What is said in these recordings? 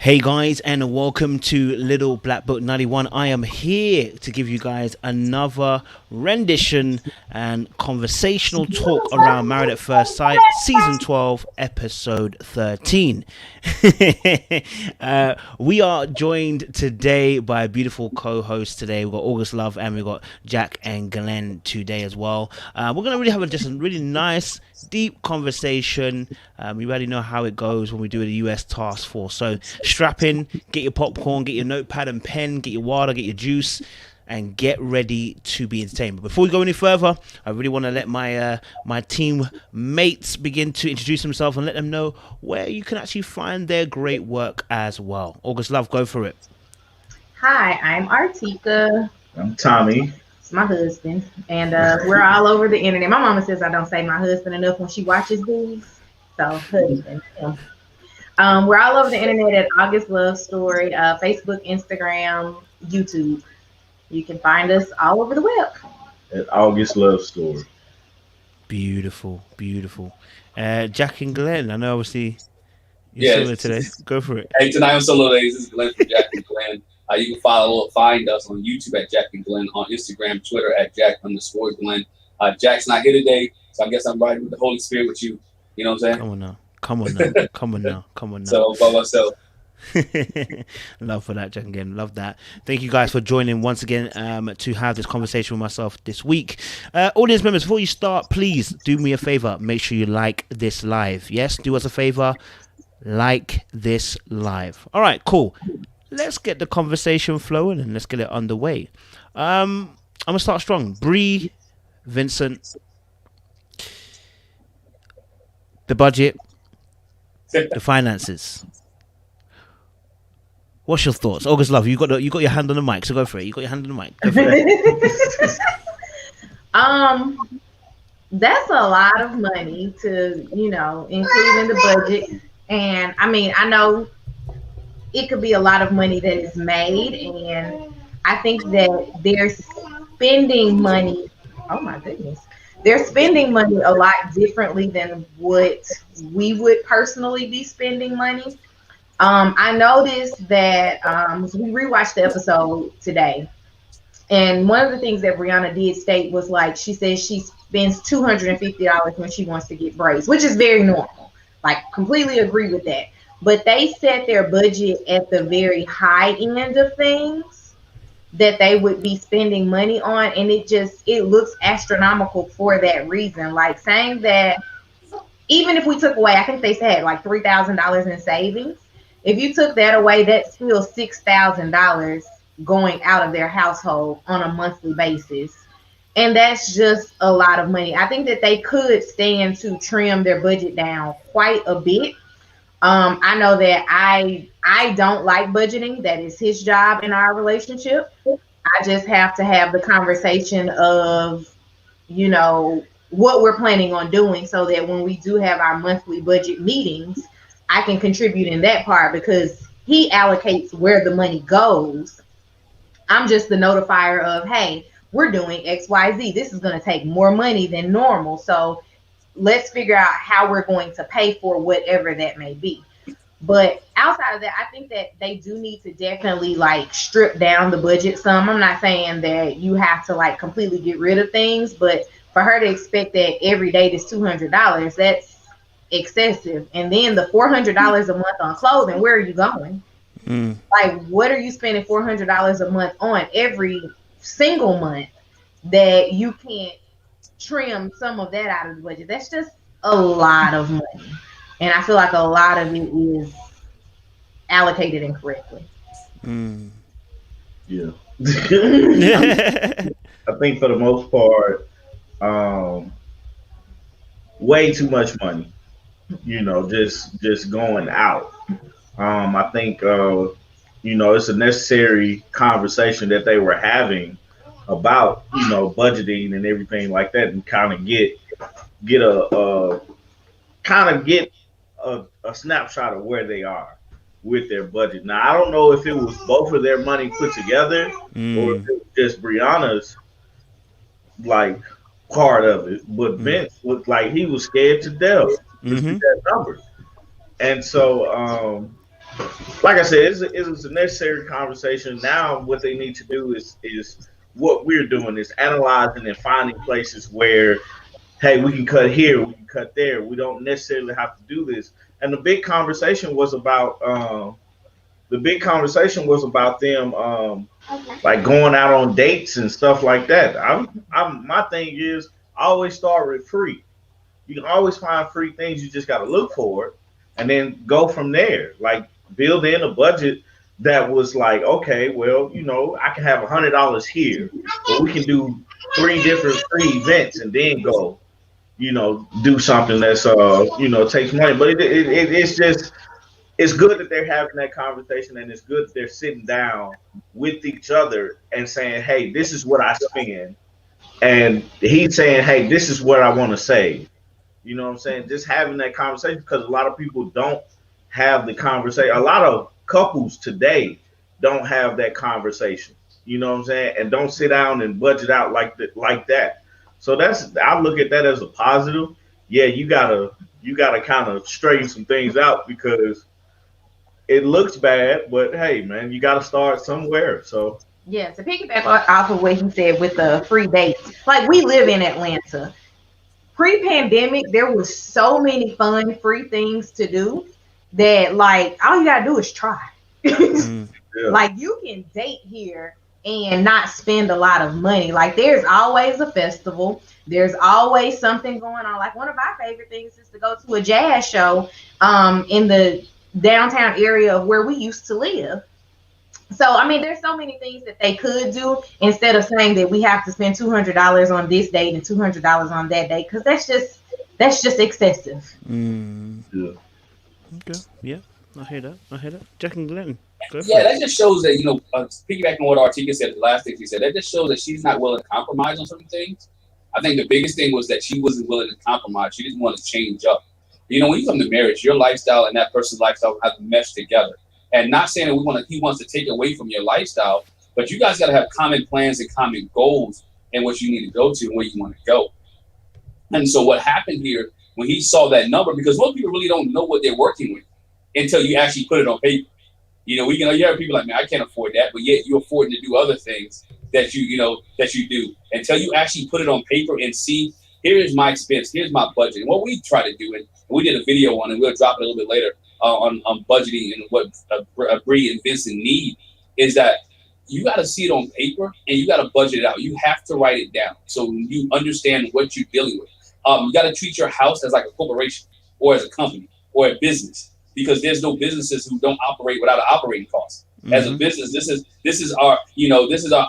Hey guys, and welcome to Little Black Book 91. I am here to give you guys another rendition and conversational talk around Married at First Sight, Season 12, Episode 13. We are joined today by a beautiful co-host today. We've got August Love and we've got Jack and Glenn today as well. We're going to really have just a really nice, deep conversation. You already know how it goes when we do a US task force. So strap in, get your popcorn, get your notepad and pen, get your water, get your juice, and get ready to be entertained. But before we go any further, I really want to let my team mates begin to introduce themselves and let them know where you can actually find their great work as well. August Love, go for it. Hi, I'm Artika. I'm Tommy. It's my husband, and we're all over the internet. My mama says I don't say my husband enough when she watches these, so husband. We're all over the internet at August Love Story, Facebook, Instagram, YouTube. You can find us all over the web. At August Love Story. Beautiful, beautiful. Jack and Glenn, I know obviously you're solo today. Go for it. Hey, tonight on Solo Days, this is Glenn from Jack and Glenn. You can find us on YouTube at Jack and Glenn, on Instagram, Twitter at Jack_Glenn. Jack's not here today, so I guess I'm riding with the Holy Spirit with you. You know what I'm saying? Come on now. So, by myself. Love for that, Jack and Glenn. Love that. Thank you guys for joining once again to have this conversation with myself this week. Audience members, before you start, please do me a favor. Make sure you like this live. Yes, do us a favor. Like this live. All right, cool. Let's get the conversation flowing and let's get it underway. I'm gonna start strong. Bree, Vincent, the budget, the finances. What's your thoughts, August Love? You got your hand on the mic, so go for it. You got your hand on the mic. Go for it. That's a lot of money to include in the budget, and I mean I know it could be a lot of money that is made, and I think that they're spending money. Oh my goodness. They're spending money a lot differently than what we would personally be spending money. I noticed that we rewatched the episode today, and one of the things that Brianna did state was like she says she spends $250 when she wants to get braids, which is very normal. Like, completely agree with that. But they set their budget at the very high end of things that they would be spending money on, and it looks astronomical for that reason. Like, saying that even if we took away, I think they said like $3,000 in savings. If you took that away, that's still $6,000 going out of their household on a monthly basis. And that's just a lot of money. I think that they could stand to trim their budget down quite a bit. I know that I don't like budgeting. That is his job in our relationship. I just have to have the conversation of, what we're planning on doing, so that when we do have our monthly budget meetings, I can contribute in that part, because he allocates where the money goes. I'm just the notifier of, hey, we're doing XYZ. This is going to take more money than normal. So let's figure out how we're going to pay for whatever that may be. But outside of that, I think that they do need to definitely like strip down the budget some. I'm not saying that you have to like completely get rid of things, but for her to expect that every day is $200, that's excessive. And then the $400 a month on clothing, where are you going? Like, what are you spending $400 a month on every single month that you can't trim some of that out of the budget? That's just a lot of money, and I feel like a lot of it is allocated incorrectly. Yeah. I think for the most part, way too much money, just going out. I think it's a necessary conversation that they were having about budgeting and everything like that, and kind of get a snapshot of where they are with their budget. Now, I don't know if it was both of their money put together or if it was just Brianna's like part of it, but Vince looked like he was scared to death to see that number. And so like I said, it's a necessary conversation. Now, what they need to do is what we're doing is analyzing and finding places where, hey, we can cut here, we can cut there. We don't necessarily have to do this. And the big conversation was about them like going out on dates and stuff like that. My thing is I always start with free. You can always find free things. You just got to look for it and then go from there. Like build in a budget that was like, okay, well, I can have $100 here, but we can do 3 different free events and then go, do something that's takes money. But it's just it's good that they're having that conversation, and it's good that they're sitting down with each other and saying, hey, this is what I spend, and he's saying, hey, this is what I want to save. You know what I'm saying? Just having that conversation, because a lot of people don't have the conversation. A lot of couples today don't have that conversation. You know what I'm saying? And don't sit down and budget out like that. So I look at that as a positive. Yeah, you gotta kind of straighten some things out because it looks bad, but hey, man, you gotta start somewhere. So yeah, to piggyback off of what he said with the free dates, like we live in Atlanta. Pre-pandemic, there was so many fun free things to do that like all you gotta do is try. yeah. Like you can date here and not spend a lot of money. Like there's always a festival, there's always something going on. Like one of my favorite things is to go to a jazz show in the downtown area of where we used to live. So I mean, there's so many things that they could do instead of saying that we have to spend $200 on this date and $200 on that date, because that's just excessive. Yeah. Okay. Yeah, I hear that. Jack and Glenn. Yeah, that just shows that, piggybacking on what Artika said, the last thing she said, that just shows that she's not willing to compromise on certain things. I think the biggest thing was that she wasn't willing to compromise. She didn't want to change up. When you come to marriage, your lifestyle and that person's lifestyle have to mesh together. And not saying that he wants to take away from your lifestyle, but you guys got to have common plans and common goals and what you need to go to and where you want to go. And so what happened here when he saw that number, because most people really don't know what they're working with until you actually put it on paper. You have people like, man, I can't afford that, but yet you're affording to do other things that you do until you actually put it on paper and see, here is my expense, here's my budget. And what we try to do, and we did a video on it, we'll drop it a little bit later, on budgeting and what Bree and Vincent need, is that you got to see it on paper and you got to budget it out. You have to write it down so you understand what you're dealing with. You got to treat your house as like a corporation or as a company or a business, because there's no businesses who don't operate without an operating cost. Mm-hmm. As a business, this is our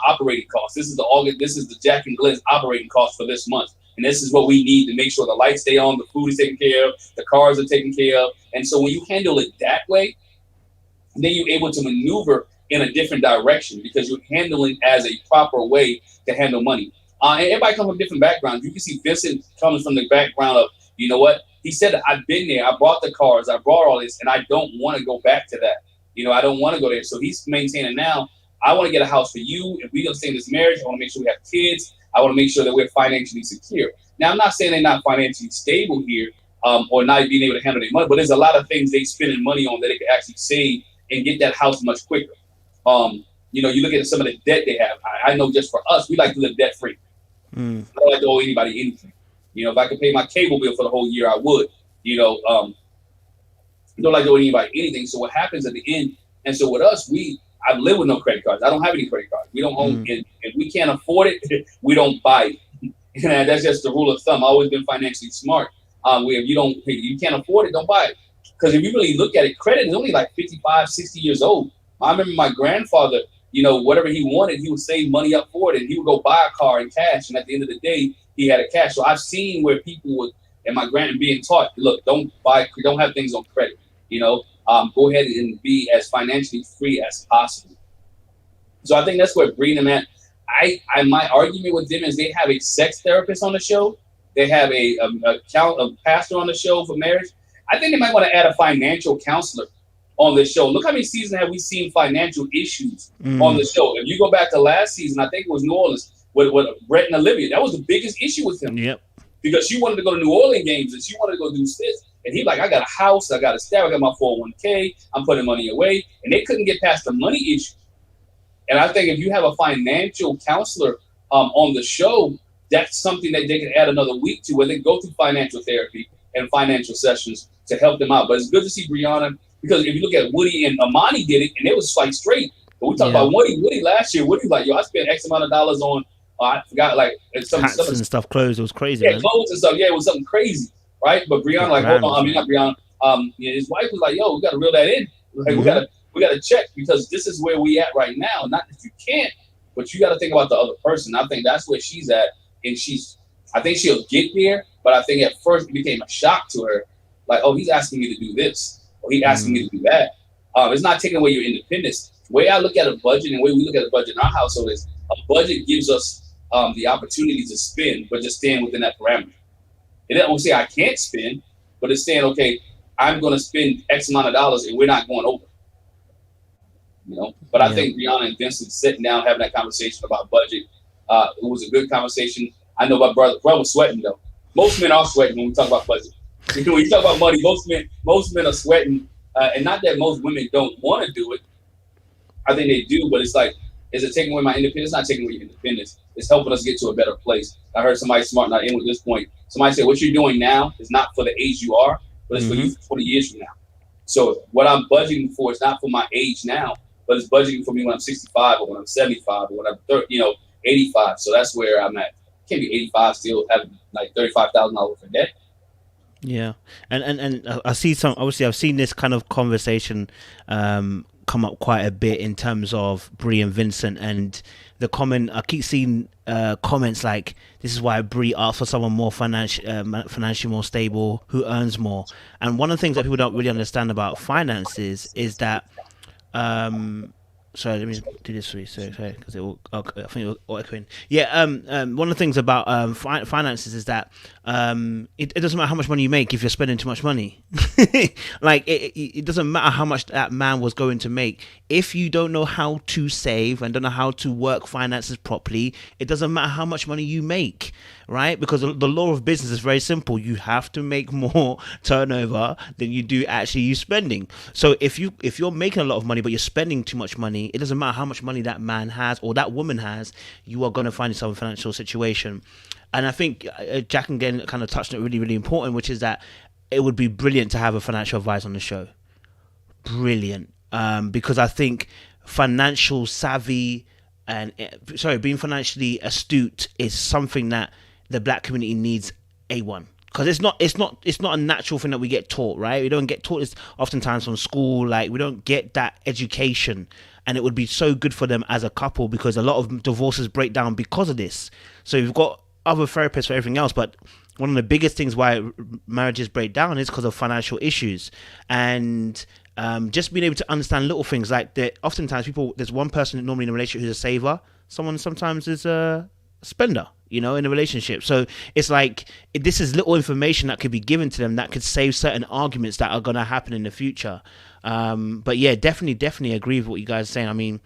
operating cost. This is the Jack and Glenn's operating cost for this month. And this is what we need to make sure the lights stay on, the food is taken care of, the cars are taken care of. And so when you handle it that way, then you're able to maneuver in a different direction because you're handling as a proper way to handle money. And everybody comes from different backgrounds. You can see Vincent comes from the background of, you know what? He said, I've been there. I bought the cars. I bought all this, and I don't want to go back to that. I don't want to go there. So he's maintaining now, I want to get a house for you. If we're going to stay in this marriage, I want to make sure we have kids. I want to make sure that we're financially secure. Now, I'm not saying they're not financially stable here or not being able to handle their money, but there's a lot of things they spending money on that they could actually save and get that house much quicker. You look at some of the debt they have. I know just for us, we like to live debt free. I don't like to owe anybody anything. If I could pay my cable bill for the whole year, I would. Don't like to owe anybody anything. So what happens at the end? And so with us, I've lived with no credit cards. I don't have any credit cards. We don't own it. If we can't afford it, we don't buy it. And that's just the rule of thumb. I've always been financially smart. Where if you can't afford it, don't buy it. Because if you really look at it, credit is only like 55, 60 years old. I remember my grandfather, whatever he wanted, he would save money up for it and he would go buy a car in cash. And at the end of the day, he had a cash. So I've seen where people would, and my grand being taught, look, don't have things on credit. Go ahead and be as financially free as possible. So I think that's where Bree and them at. My argument with them is they have a sex therapist on the show. They have a pastor on the show for marriage. I think they might want to add a financial counselor on the show. Look how many seasons have we seen financial issues on the show. If you go back to last season, I think it was New Orleans with Brett and Olivia. That was the biggest issue with him. Yep. Because she wanted to go to New Orleans games and she wanted to go do this. And he like, I got a house, I got a staff, I got my 401k, I'm putting money away. And they couldn't get past the money issue. And I think if you have a financial counselor on the show, that's something that they can add another week to, where they go through financial therapy and financial sessions to help them out. But it's good to see Brianna, because if you look at Woody and Amani did it, and it was like straight. But we talked about Woody last year. Woody was like, yo, I spent X amount of dollars on, I forgot, like some hats and stuff, clothes. It was crazy. Yeah, man. Clothes and stuff. Yeah, it was something crazy, right? But Brianna, like, hold on, I mean, not Brianna. His wife was like, yo, we got to reel that in. Like, we got to check, because this is where we at right now. Not that you can't, but you got to think about the other person. I think that's where she's at, and I think she'll get there. But I think at first it became a shock to her, like, oh, he's asking me to do this, or he's asking me to do that. It's not taking away your independence. The way I look at a budget, and the way we look at a budget in our household, is a budget gives us the opportunity to spend, but just staying within that parameter. It doesn't say I can't spend, but it's saying, okay, I'm going to spend X amount of dollars, and we're not going over. But I think Brianna and Vincent sitting down having that conversation about budget, it was a good conversation. I know my brother was sweating though. Most men are sweating when we talk about budget. When you talk about money, most men are sweating, and not that most women don't want to do it. I think they do, but it's like, is it taking away my independence? It's not taking away your independence. It's helping us get to a better place. I heard somebody smart, not in with this point. Somebody said, what you're doing now is not for the age you are, but it's for you for 20 years from now. So what I'm budgeting for is not for my age now, but it's budgeting for me when I'm 65 or when I'm 75 or when I'm 85. So that's where I'm at. Can't be 85 still having like $35,000 for debt. Yeah, and I see some. Obviously, I've seen this kind of conversation come up quite a bit in terms of Bree and Vincent, and the comment. I keep seeing comments like, "This is why Bree asked for someone more financially more stable, who earns more." And one of the things that people don't really understand about finances is that. Sorry, let me do this for you. Sorry, because it will. Okay, I think it will echoing. Yeah. One of the things about finances is that it doesn't matter how much money you make if you're spending too much money. Like it doesn't matter how much that man was going to make if you don't know how to save and don't know how to work finances properly. It doesn't matter how much money you make, right? Because the law of business is very simple. You have to make more turnover than you do actually you spending. So if you're making a lot of money but you're spending too much money, it doesn't matter how much money that man has or that woman has, you are going to find yourself in a financial situation. And I think Jack again kind of touched on it really, really important, which is that it would be brilliant to have a financial advisor on the show. Brilliant. Because I think financial savvy being financially astute is something that the black community needs A1. Because it's not a natural thing that we get taught, right? We don't get taught this oftentimes from school. Like, we don't get that education, and it would be so good for them as a couple, because a lot of divorces break down because of this. So you've got other therapists for everything else, but one of the biggest things why marriages break down is because of financial issues. And just being able to understand little things like that. Oftentimes there's one person normally in a relationship who's a saver, someone sometimes is a spender, in a relationship. So it's like, this is little information that could be given to them that could save certain arguments that are going to happen in the future. But yeah, definitely agree with what you guys are saying. I mean,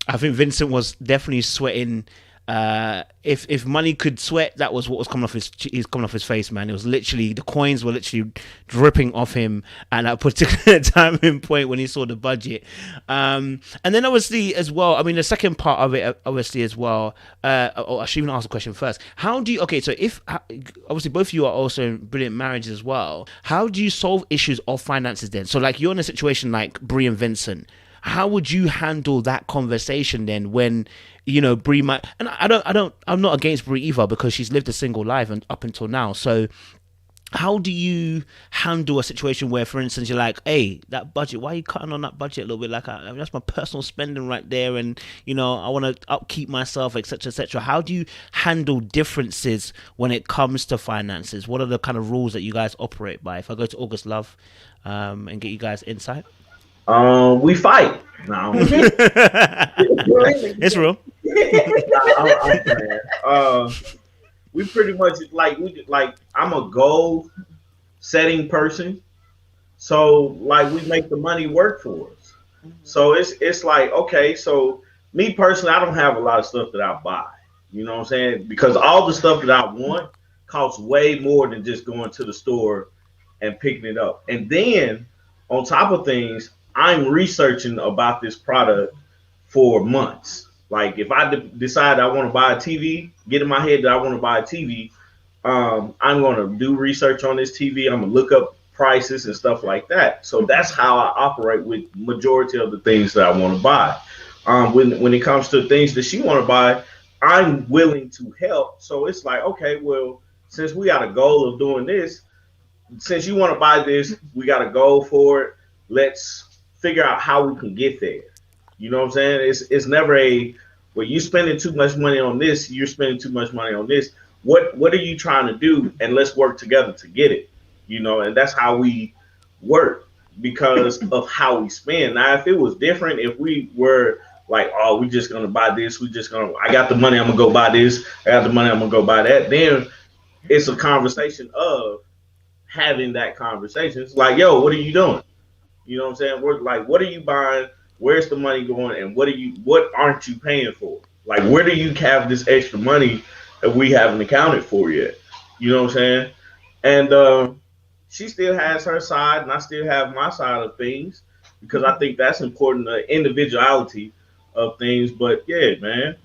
I think Vincent was definitely sweating. If money could sweat, that was what was coming off his face, man. It was literally, the coins were literally dripping off him at that particular time and point when he saw the budget. And then obviously as well, I mean, the second part of it, obviously as well, I should even ask the question first. So if obviously both of you are also in brilliant marriages as well, how do you solve issues of finances then? So like, you're in a situation like Bree and Vincent. How would you handle that conversation then when, Bree might, and I'm not against Bree either, because she's lived a single life and up until now. So how do you handle a situation where, for instance, you're like, hey, that budget, why are you cutting on that budget a little bit? Like, that's my personal spending right there. And, I want to upkeep myself, etc., etc. How do you handle differences when it comes to finances? What are the kind of rules that you guys operate by? If I go to August Love and get you guys insight. We fight. No, it's real. I'm playing. We pretty much I'm a goal setting person, so like we make the money work for us. So it's like, okay, so me personally, I don't have a lot of stuff that I buy. You know what I'm saying? Because all the stuff that I want costs way more than just going to the store and picking it up. And then on top of things, I'm researching about this product for months. Like if I decide I want to buy a TV, get in my head that I want to buy a TV, I'm going to do research on this TV. I'm going to look up prices and stuff like that. So that's how I operate with majority of the things that I want to buy. When it comes to things that she want to buy, I'm willing to help. So it's like, okay, well, since we got a goal of doing this, since you want to buy this, we got a goal for it. Let's figure out how we can get there. You know what I'm saying? It's never well, you spending too much money on this, you're spending too much money on this. What are you trying to do? And let's work together to get it. You know, and that's how we work because of how we spend. Now, if it was different, if we were like, oh, we just gonna buy this, I got the money, I'm gonna go buy this, I got the money, I'm gonna go buy that, then it's a conversation of having that conversation. It's like, yo, what are you doing? You know what I'm saying? We're like, what are you buying? Where's the money going? And what aren't you paying for? Like, where do you have this extra money that we haven't accounted for yet? You know what I'm saying? And she still has her side, and I still have my side of things because I think that's important, the individuality of things. But yeah, man.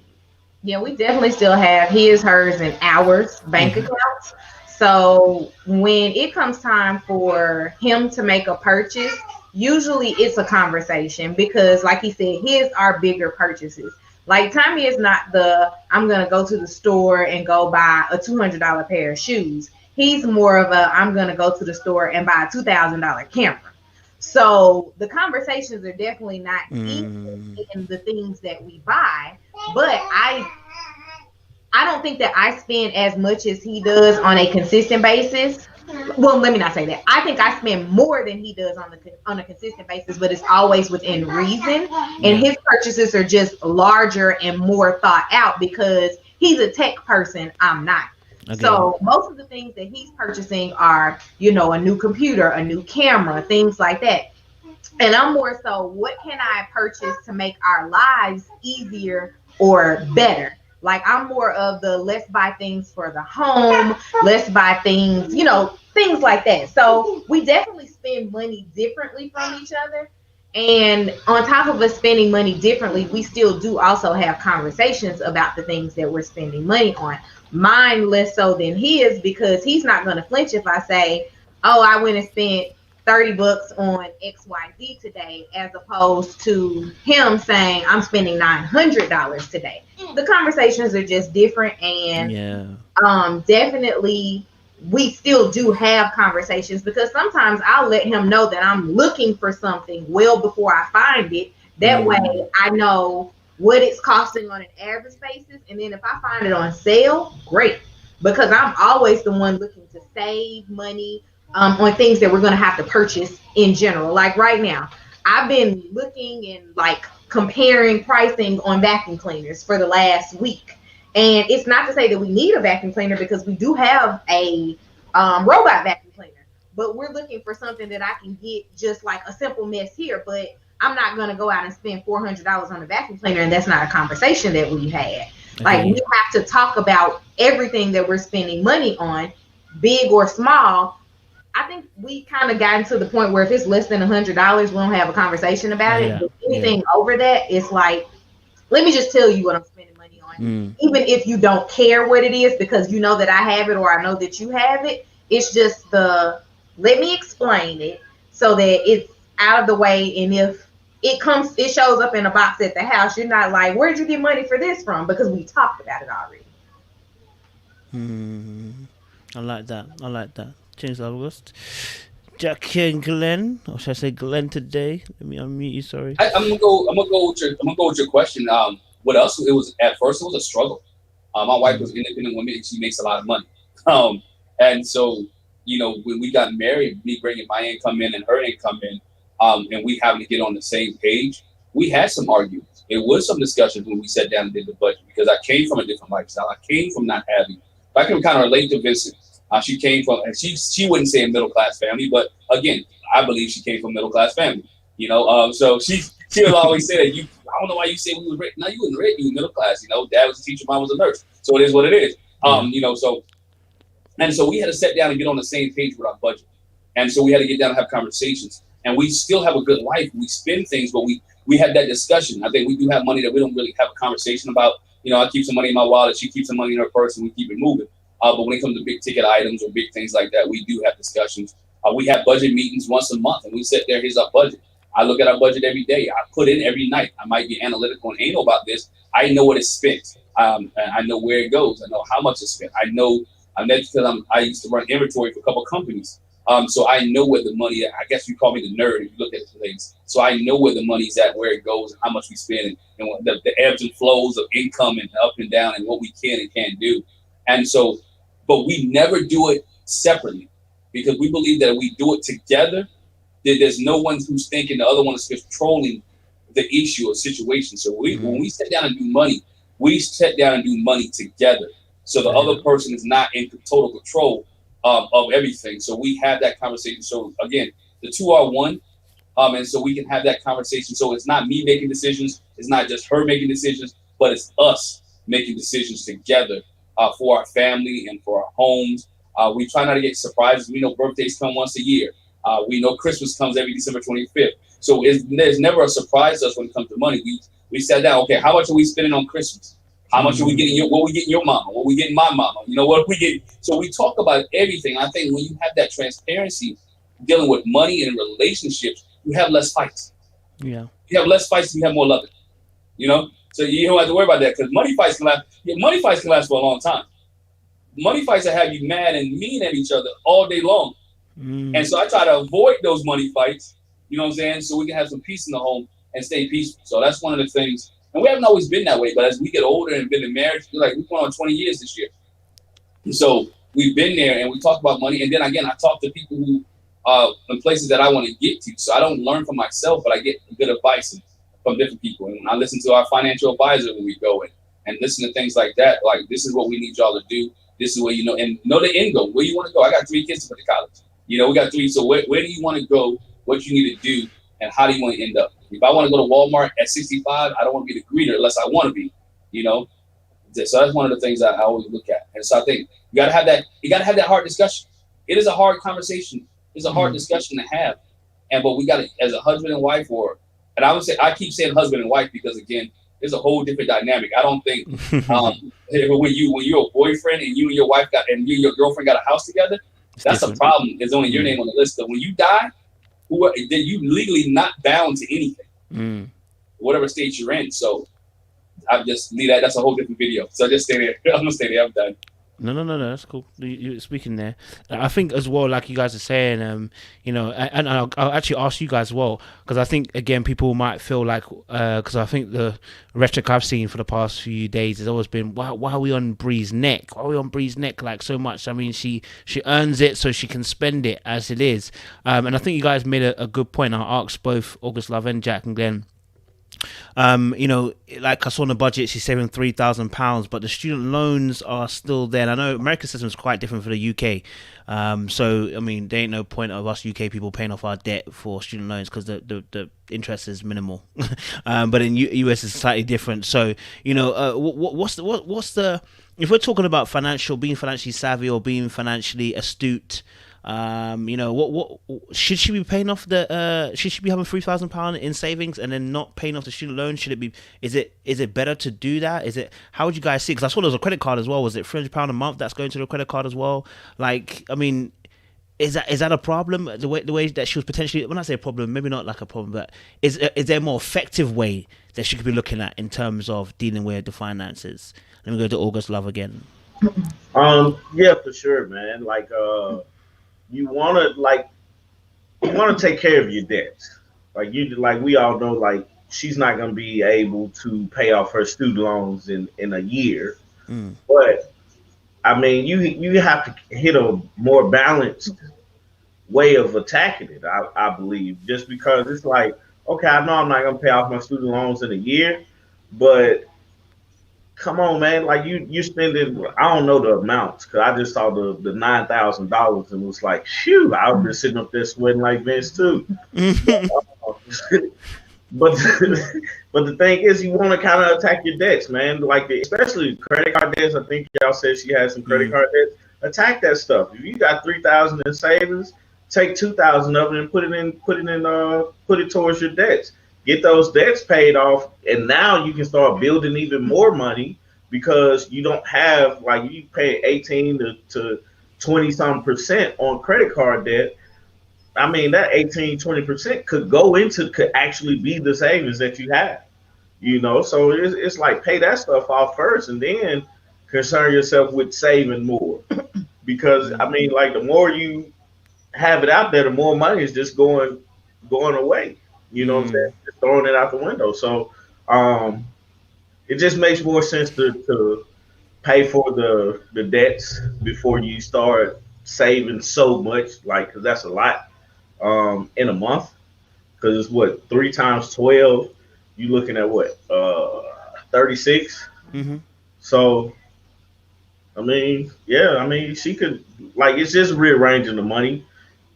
Yeah, we definitely still have his, hers, and ours bank accounts. So when it comes time for him to make a purchase, usually it's a conversation because, like he said, his are bigger purchases. Like Tommy is not I'm going to go to the store and go buy a $200 pair of shoes. He's more of I'm going to go to the store and buy a $2,000 camera. So the conversations are definitely not equal in the things that we buy, but I don't think that I spend as much as he does on a consistent basis. Well, let me not say that. I think I spend more than he does on a consistent basis, but it's always within reason. And his purchases are just larger and more thought out because he's a tech person. I'm not. Okay. So most of the things that he's purchasing are, a new computer, a new camera, things like that. And I'm more so, what can I purchase to make our lives easier or better? Like, I'm more of the let's buy things for the home, let's buy things, things like that. So we definitely spend money differently from each other. And on top of us spending money differently, we still do also have conversations about the things that we're spending money on. Mine less so than his because he's not going to flinch if I say, oh, I went and spent $30 on XYZ today, as opposed to him saying I'm spending $900 today. The conversations are just different, and definitely we still do have conversations because sometimes I'll let him know that I'm looking for something well before I find it. That way I know what it's costing on an average basis, and then if I find it on sale, great, because I'm always the one looking to save money on things that we're going to have to purchase in general. Like right now, I've been looking and like comparing pricing on vacuum cleaners for the last week. And it's not to say that we need a vacuum cleaner because we do have a robot vacuum cleaner, but we're looking for something that I can get just like a simple mess here. But I'm not going to go out and spend $400 on a vacuum cleaner. And that's not a conversation that we had. Okay. Like, we have to talk about everything that we're spending money on, big or small. I think we kind of gotten to the point where if it's less than $100, we don't have a conversation about it. But anything over that, it's like, let me just tell you what I'm spending money on. Even if you don't care what it is because you know that I have it or I know that you have it, it's just let me explain it so that it's out of the way. And if it shows up in a box at the house, you're not like, where'd you get money for this from? Because we talked about it already. I like that. James August. Jack and Glenn, or should I say Glenn today? Let me unmute you. Sorry. I'm gonna go with your question. What else? It was at first. It was a struggle. My wife was an independent woman, and she makes a lot of money. And so when we got married, me bringing my income in and her income in, and we having to get on the same page, we had some arguments. It was some discussions when we sat down and did the budget because I came from a different lifestyle. I came from not having. I can kind of relate to Vincent. She came from, she wouldn't say a middle class family, but again, I believe she came from a middle class family. So she would always say that I don't know why you say we were rich. No, you wasn't rich. You were middle class. Dad was a teacher, mom was a nurse. So it is what it is. So we had to sit down and get on the same page with our budget. And so we had to get down and have conversations. And we still have a good life. We spend things, but we had that discussion. I think we do have money that we don't really have a conversation about. You know, I keep some money in my wallet. She keeps some money in her purse, and we keep it moving. But when it comes to big ticket items or big things like that, we do have discussions. We have budget meetings once a month, and we sit there, here's our budget. I look at our budget every day. I put in every night. I might be analytical and anal about this. I know what is spent. And I know where it goes. I know how much is spent. I know, that's because I used to run inventory for a couple of companies. So I know where the money, I guess you call me the nerd if you look at things. So I know where the money's at, where it goes, and how much we spend, and the ebbs and flows of income and up and down and what we can and can't do. And so, but we never do it separately, because we believe that if we do it together, that there's no one who's thinking the other one is controlling the issue or situation. So when we sit down and do money, we sit down and do money together. So the other person is not in total control of everything. So we have that conversation. So again, the two are one. And so we can have that conversation. So it's not me making decisions. It's not just her making decisions, but it's us making decisions together for our family and for our homes. We try not to get surprises. We know birthdays come once a year. We know Christmas comes every December 25th. So there's never a surprise to us when it comes to money. We sat down, okay, how much are we spending on Christmas? How much are we getting? What we getting your mama? What we getting my mama? You know, what we get? So we talk about everything. I think when you have that transparency dealing with money and relationships, you have less fights. Yeah. You have less fights, you have more loving. You know? So you don't have to worry about that, because money fights can last. Yeah, money fights can last for a long time. Money fights that have you mad and mean at each other all day long. And so I try to avoid those money fights, you know what I'm saying? So we can have some peace in the home and stay peaceful. So that's one of the things. And we haven't always been that way, but as we get older and been in marriage, we're going on 20 years this year. And so we've been there, and we talk about money. And then again, I talk to people who in places that I want to get to. So I don't learn from myself, but I get good advice from different people. And I listen to our financial advisor when we go and listen to things like that. Like, this is what we need y'all to do. This is where, you know, and know the end goal, where you want to go. I got 3 kids to put to college. You know, we got 3. So where do you want to go? What you need to do? And how do you want to end up? If I want to go to Walmart at 65, I don't want to be the greeter unless I want to be, you know? So that's one of the things I always look at. And so I think you got to have that hard discussion. It is a hard conversation. It's a hard discussion to have. But we got to, as a husband and wife, and I would say, I keep saying husband and wife because, again, there's a whole different dynamic. I don't think when you're a boyfriend and you and your wife and your girlfriend got a house together, that's a problem. There's only your name on the list. But when you die, you legally not bound to anything, whatever state you're in. So I just leave that. That's a whole different video. So just stay there. I'm gonna stay there. I'm done. No, that's cool. You're speaking there. I think as well, like you guys are saying, you know, and I'll actually ask you guys as well, because I think, again, people might feel like, because I think the rhetoric I've seen for the past few days has always been, why are we on Bree's neck? Why are we on Bree's neck like so much? I mean, she earns it so she can spend it as it is. And I think you guys made a good point. I'll ask both August Love and Jack and Glenn. You know, like I saw on the budget, she's saving £3,000, but the student loans are still there. And I know America's system is quite different for the UK. So, I mean, there ain't no point of us UK people paying off our debt for student loans because the interest is minimal. But in US it's slightly different. So, you know, what's the if we're talking about being financially savvy or being financially astute, you know, what should she be paying off should she be having £3,000 in savings and then not paying off the student loan? Should it be, is it better to do that? How would you guys see? Because I saw there was a credit card as well. Was it £300 a month that's going to the credit card as well? Like, I mean, is that a problem? The way that she was potentially, when I say a problem, maybe not like a problem, but is there a more effective way that she could be looking at in terms of dealing with the finances? Let me go to August Love again. Yeah, for sure, man. Like, you want to take care of your debts. Like we all know, like, she's not going to be able to pay off her student loans in a year. But I mean, you have to hit a more balanced way of attacking it, I believe, just because it's like, okay, I know I'm not going to pay off my student loans in a year, but come on, man. Like, you spending, I don't know the amounts, because I just saw the $9,000 and was like, phew, I was just sitting up there sweating like Vince too. But the thing is, you want to kind of attack your debts, man. Like, especially credit card debts. I think y'all said she has some credit card debts. Attack that stuff. If you got $3,000 in savings, take 2,000 of it and put it towards your debts. Get those debts paid off, and now you can start building even more money because you don't have like you pay 18 to 20 some percent on credit card debt. I mean, that 18-20% could actually be the savings that you have, So it's like pay that stuff off first, and then concern yourself with saving more. Because I mean, like the more you have it out there, the more money is just going away. You know what I'm saying? Just throwing it out the window. So it just makes more sense to pay for the debts before you start saving so much, like, because that's a lot in a month. Because it's what, 3 times 12, you looking at what, 36. So I mean, yeah, I mean, she could, like, it's just rearranging the money.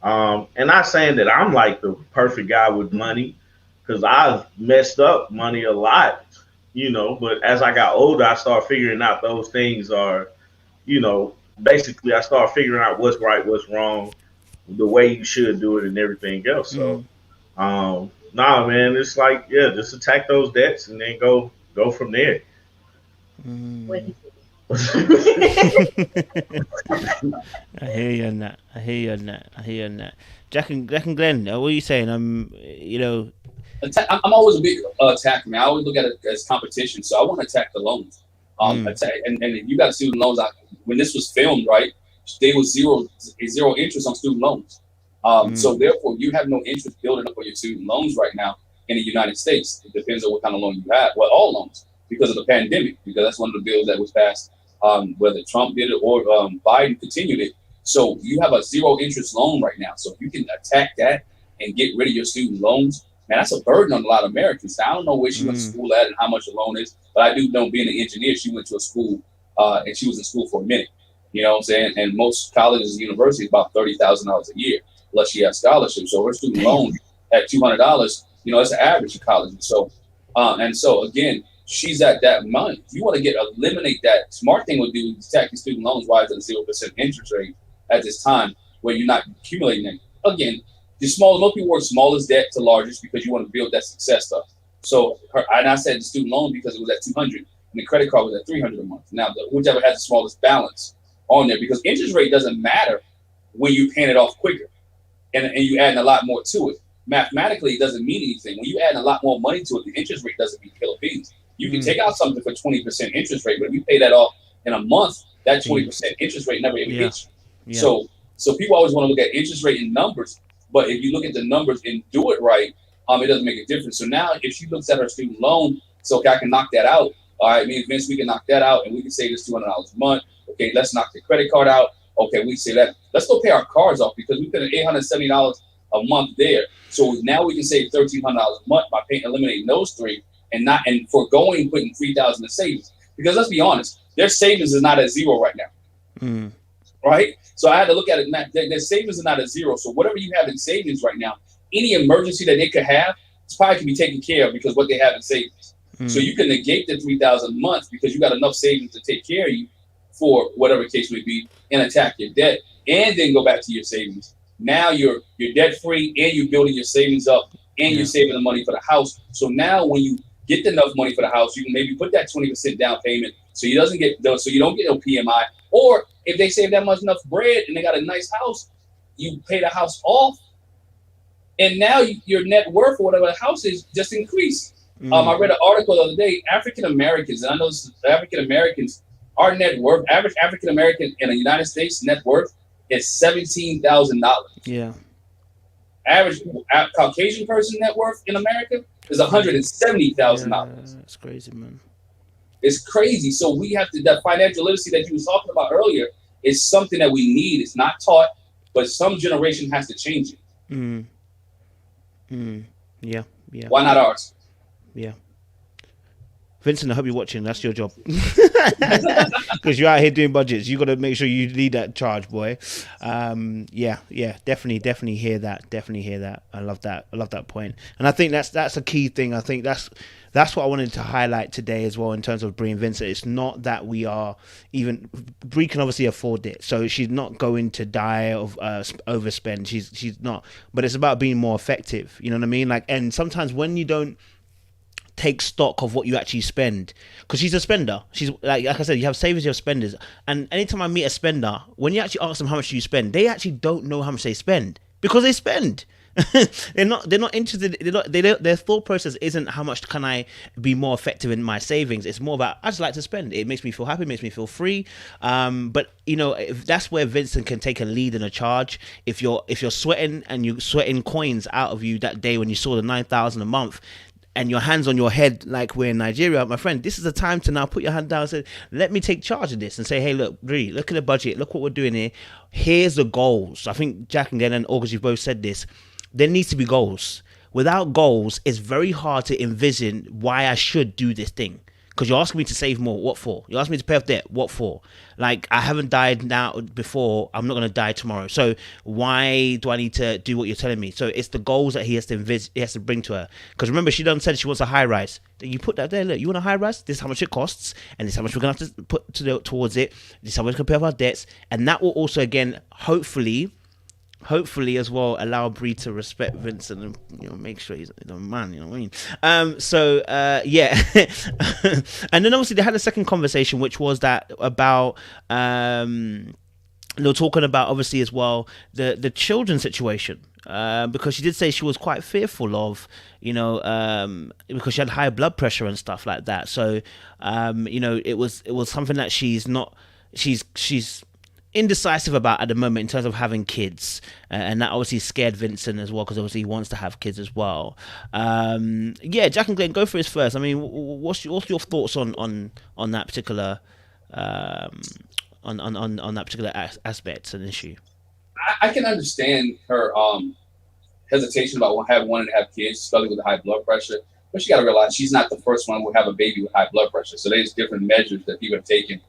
And not saying that I'm like the perfect guy with money, because I've messed up money a lot, but as I got older, I started figuring out those things are, basically I started figuring out what's right, what's wrong, the way you should do it and everything else. So, nah, man, it's like, yeah, just attack those debts and then go from there. I hear you on that. Jack and Glenn, what are you saying? I'm always a big attacker, man. I always look at it as competition, so I want to attack the loans. Attack, and you got student loans. When this was filmed, right, they was zero interest on student loans. So therefore, you have no interest building up on your student loans right now in the United States. It depends on what kind of loan you have. Well, all loans, because of the pandemic, because that's one of the bills that was passed. Whether Trump did it or Biden continued it. So you have a zero interest loan right now. So if you can attack that and get rid of your student loans, man, that's a burden on a lot of Americans. Now, I don't know where she went to school at and how much the loan is, but I do know, being an engineer, she went to a school and she was in school for a minute. You know what I'm saying? And most colleges and universities about $30,000 a year, unless she has scholarships. So her student loan at $200, it's an average of college. So again, she's at that money. If you want to eliminate that, smart thing would do is attack your student loans. Why is it a 0% interest rate at this time where you're not accumulating it? Again, most people work smallest debt to largest because you want to build that success stuff. So and I said the student loan because it was at 200 and the credit card was at 300 a month. Now, whichever has the smallest balance on there, because interest rate doesn't matter when you're paying it off quicker and you adding a lot more to it. Mathematically, it doesn't mean anything. When you add a lot more money to it, the interest rate doesn't mean killer beans. You can take out something for 20% interest rate, but if you pay that off in a month, that 20% interest rate never even hits you. Yeah. So people always want to look at interest rate in numbers, but if you look at the numbers and do it right, it doesn't make a difference. So now if she looks at her student loan, so okay, I can knock that out. All right, me and Vince, we can knock that out and we can save this $200 a month. Okay, let's knock the credit card out. Okay, we say that. Let's go pay our cards off because we put $870 a month there. So now we can save $1,300 a month by eliminating those three. And foregoing putting $3,000 in savings, because let's be honest, their savings is not at zero right now, right? So I had to look at it. Their savings is not at zero. So whatever you have in savings right now, any emergency that they could have, it's probably can be taken care of because what they have in savings. So you can negate the $3,000 a month because you got enough savings to take care of you for whatever case may be, and attack your debt, and then go back to your savings. Now you're debt free, and you're building your savings up, and you're saving the money for the house. So now when you get enough money for the house, you can maybe put that 20% down payment so you don't get no PMI. Or if they save that much enough bread and they got a nice house, you pay the house off, and now your net worth or whatever the house is just increased. I read an article the other day. African Americans, and I know African Americans, our net worth, average African American in the United States net worth is $17,000. Yeah. Average Caucasian person net worth in America is $170,000. Yeah, that's crazy, man. It's crazy. So we have to, that financial literacy that you was talking about earlier is something that we need. It's not taught, but some generation has to change it. Yeah. Why not ours? Yeah. Vincent, I hope you're watching. That's your job. Because you're out here doing budgets. You got to make sure you lead that charge, boy. Yeah, definitely hear that. Definitely hear that. I love that point. And I think that's a key thing. I think that's what I wanted to highlight today as well in terms of Brie and Vincent. It's not that we are even... Brie can obviously afford it, so she's not going to die of overspend. She's not. But it's about being more effective. You know what I mean? Like, and sometimes when you don't take stock of what you actually spend, because she's a spender. She's like I said, you have savers, you have spenders, and anytime I meet a spender, when you actually ask them how much you spend, they actually don't know how much they spend because they spend. they're not interested. Their thought process isn't how much can I be more effective in my savings. It's more about I just like to spend. It makes me feel happy, makes me feel free. But you know, if that's where Vincent can take a lead and a charge. If you're sweating and you're sweating coins out of you that day when you saw the 9,000 a month, and your hands on your head like we're in Nigeria, my friend, this is the time to now put your hand down and say, let me take charge of this and say, hey, look, Brie, look at the budget. Look what we're doing here. Here's the goals. I think Jack and Glenn and August, you've both said this. There needs to be goals. Without goals, it's very hard to envision why I should do this thing. Because you're asking me to save more. What for? You're asking me to pay off debt. What for? Like, I haven't died now before. I'm not going to die tomorrow. So why do I need to do what you're telling me? So it's the goals that he has to bring to her. Because remember, she done said she wants a high rise. You put that there. Look, you want a high rise? This is how much it costs. And this is how much we're going to have to put towards it. This is how much we can pay off our debts. And that will also, again, hopefully as well allow Brie to respect Vincent and, you know, make sure he's a man, you know what I mean? Yeah. And then obviously they had a second conversation, which was that about they were talking about obviously as well the children situation, because she did say she was quite fearful of, you know, because she had high blood pressure and stuff like that. So you know, it was something that she's indecisive about at the moment in terms of having kids, and that obviously scared Vincent as well, because obviously he wants to have kids as well. Yeah, Jack and Glenn, go for this first. I mean, what's your thoughts on that particular on that particular aspect and issue? I can understand her hesitation about wanting to have kids, especially with the high blood pressure. But you got to realize she's not the first one who have a baby with high blood pressure. So there's different measures that people have taken.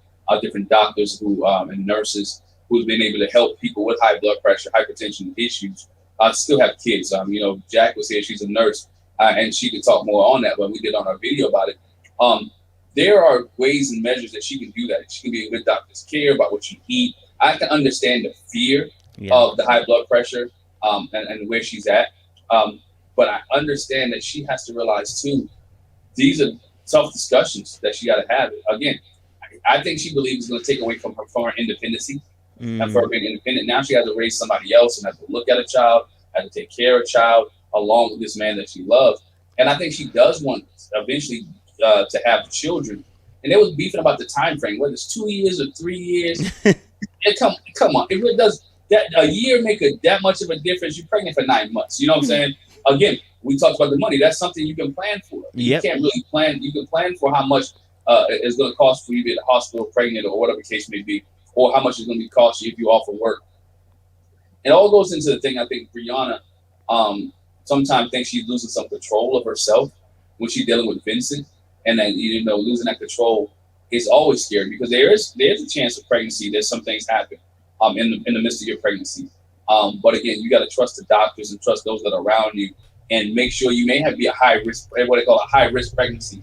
Different doctors who and nurses who's been able to help people with high blood pressure, hypertension issues, still have kids. You know, Jack was here; she's a nurse, and she could talk more on that. But we did on our video about it. There are ways and measures that she can do that. She can be a good doctor's care about what you eat. I can understand the fear of the high blood pressure and where she's at, but I understand that she has to realize too, these are tough discussions that she got to have. Again, I think she believes it's going to take away from her independency and for her being independent. Now she has to raise somebody else and have to look at a child, have to take care of a child along with this man that she loves. And I think she does want eventually to have children. And they was beefing about the time frame, whether it's 2 years or 3 years. Come on, it really does. That a year make that much of a difference. You're pregnant for 9 months. You know what I'm saying? Again, we talked about the money. That's something you can plan for. You can't really plan. You can plan for how much it's going to cost for you to be at the hospital pregnant or whatever the case may be, or how much it's going to cost you if you're off of work. It all goes into the thing. I think Brianna sometimes thinks she's losing some control of herself when she's dealing with Vincent, and then, you know, losing that control is always scary because there's a chance of pregnancy. There's some things happen in the midst of your pregnancy. But again, you got to trust the doctors and trust those that are around you, and make sure you may be a high risk, what they call a high risk pregnancy,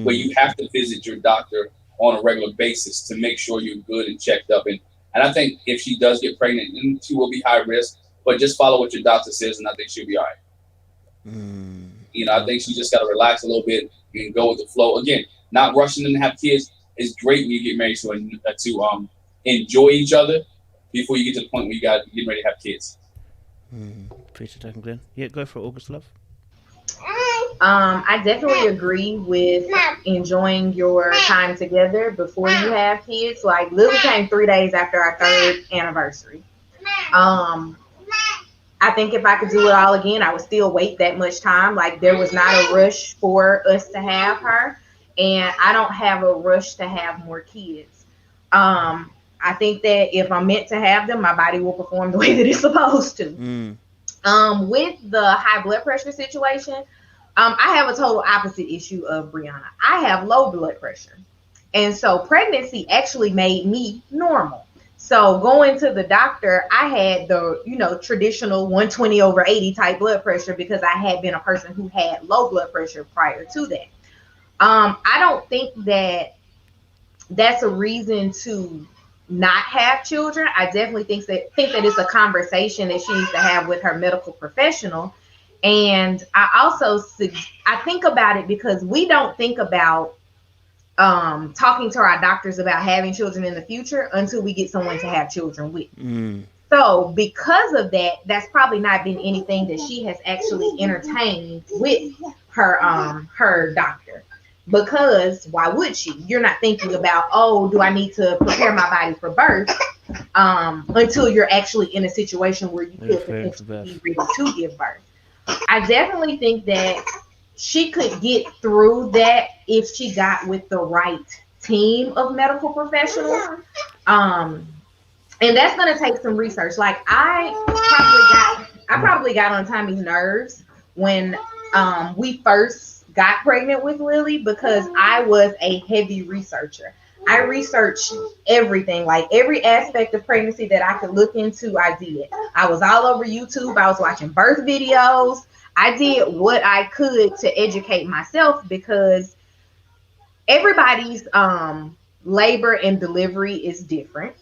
where you have to visit your doctor on a regular basis to make sure you're good and checked up. And I think if she does get pregnant, then she will be high risk, but just follow what your doctor says, and I think she'll be all right. You know, I think she just got to relax a little bit and go with the flow. Again, not rushing in to have kids is great when you get married to enjoy each other before you get to the point where you got getting ready to have kids. Appreciate that, Glenn. Yeah, go for it, August Love. I definitely agree with enjoying your time together before you have kids. Like, Lily came 3 days after our 3rd anniversary. I think if I could do it all again, I would still wait that much time. Like, there was not a rush for us to have her, and I don't have a rush to have more kids. I think that if I'm meant to have them, my body will perform the way that it's supposed to. With the high blood pressure situation, I have a total opposite issue of Brianna. I have low blood pressure. And so pregnancy actually made me normal. So going to the doctor, I had the, traditional 120 over 80 type blood pressure because I had been a person who had low blood pressure prior to that. I don't think that that's a reason to not have children. I definitely think that it's a conversation that she needs to have with her medical professional. And I think about it because we don't think about talking to our doctors about having children in the future until we get someone to have children with. So because of that, that's probably not been anything that she has actually entertained with her doctor. Because why would she? You're not thinking about, oh, do I need to prepare my body for birth until you're actually in a situation where you could potentially be ready to give birth. I definitely think that she could get through that if she got with the right team of medical professionals. And that's going to take some research. Like I probably got on Tommy's nerves when we first got pregnant with Lily because I was a heavy researcher. I researched everything, like every aspect of pregnancy that I could look into, I did. I was all over YouTube. I was watching birth videos. I did what I could to educate myself because everybody's labor and delivery is different.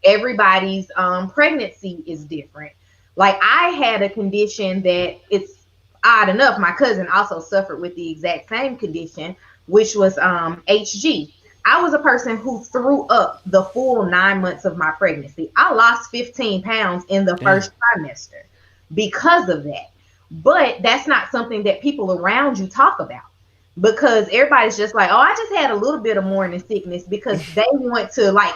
Everybody's pregnancy is different. Like I had a condition that it's odd enough, my cousin also suffered with the exact same condition, which was HG. I was a person who threw up the full 9 months of my pregnancy. I lost 15 pounds in the first trimester because of that. But that's not something that people around you talk about because everybody's just like, oh, I just had a little bit of morning sickness because they want to like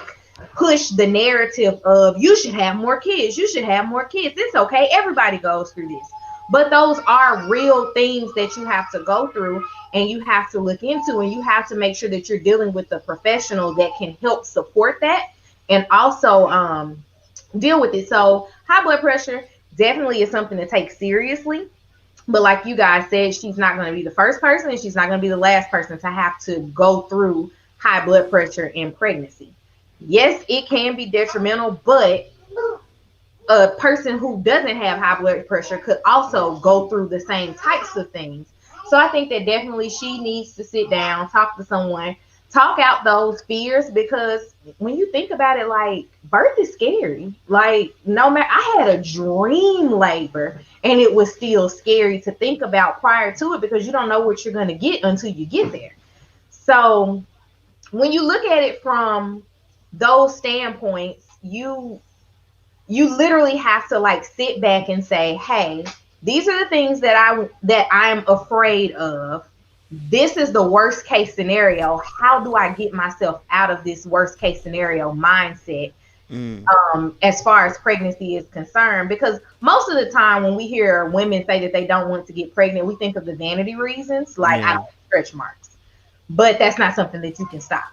push the narrative of you should have more kids. You should have more kids. It's okay. Everybody goes through this. But those are real things that you have to go through and you have to look into, and you have to make sure that you're dealing with a professional that can help support that and also deal with it. So high blood pressure definitely is something to take seriously. But like you guys said, she's not going to be the first person and she's not going to be the last person to have to go through high blood pressure in pregnancy. Yes, it can be detrimental, but a person who doesn't have high blood pressure could also go through the same types of things. So I think that definitely she needs to sit down, talk to someone, talk out those fears, because when you think about it, like birth is scary. Like no matter, I had a dream labor and it was still scary to think about prior to it because you don't know what you're going to get until you get there. So when you look at it from those standpoints, you literally have to like sit back and say, hey, these are the things that I'm afraid of. This is the worst case scenario. How do I get myself out of this worst case scenario mindset as far as pregnancy is concerned? Because most of the time when we hear women say that they don't want to get pregnant, we think of the vanity reasons, like I don't have stretch marks. But that's not something that you can stop.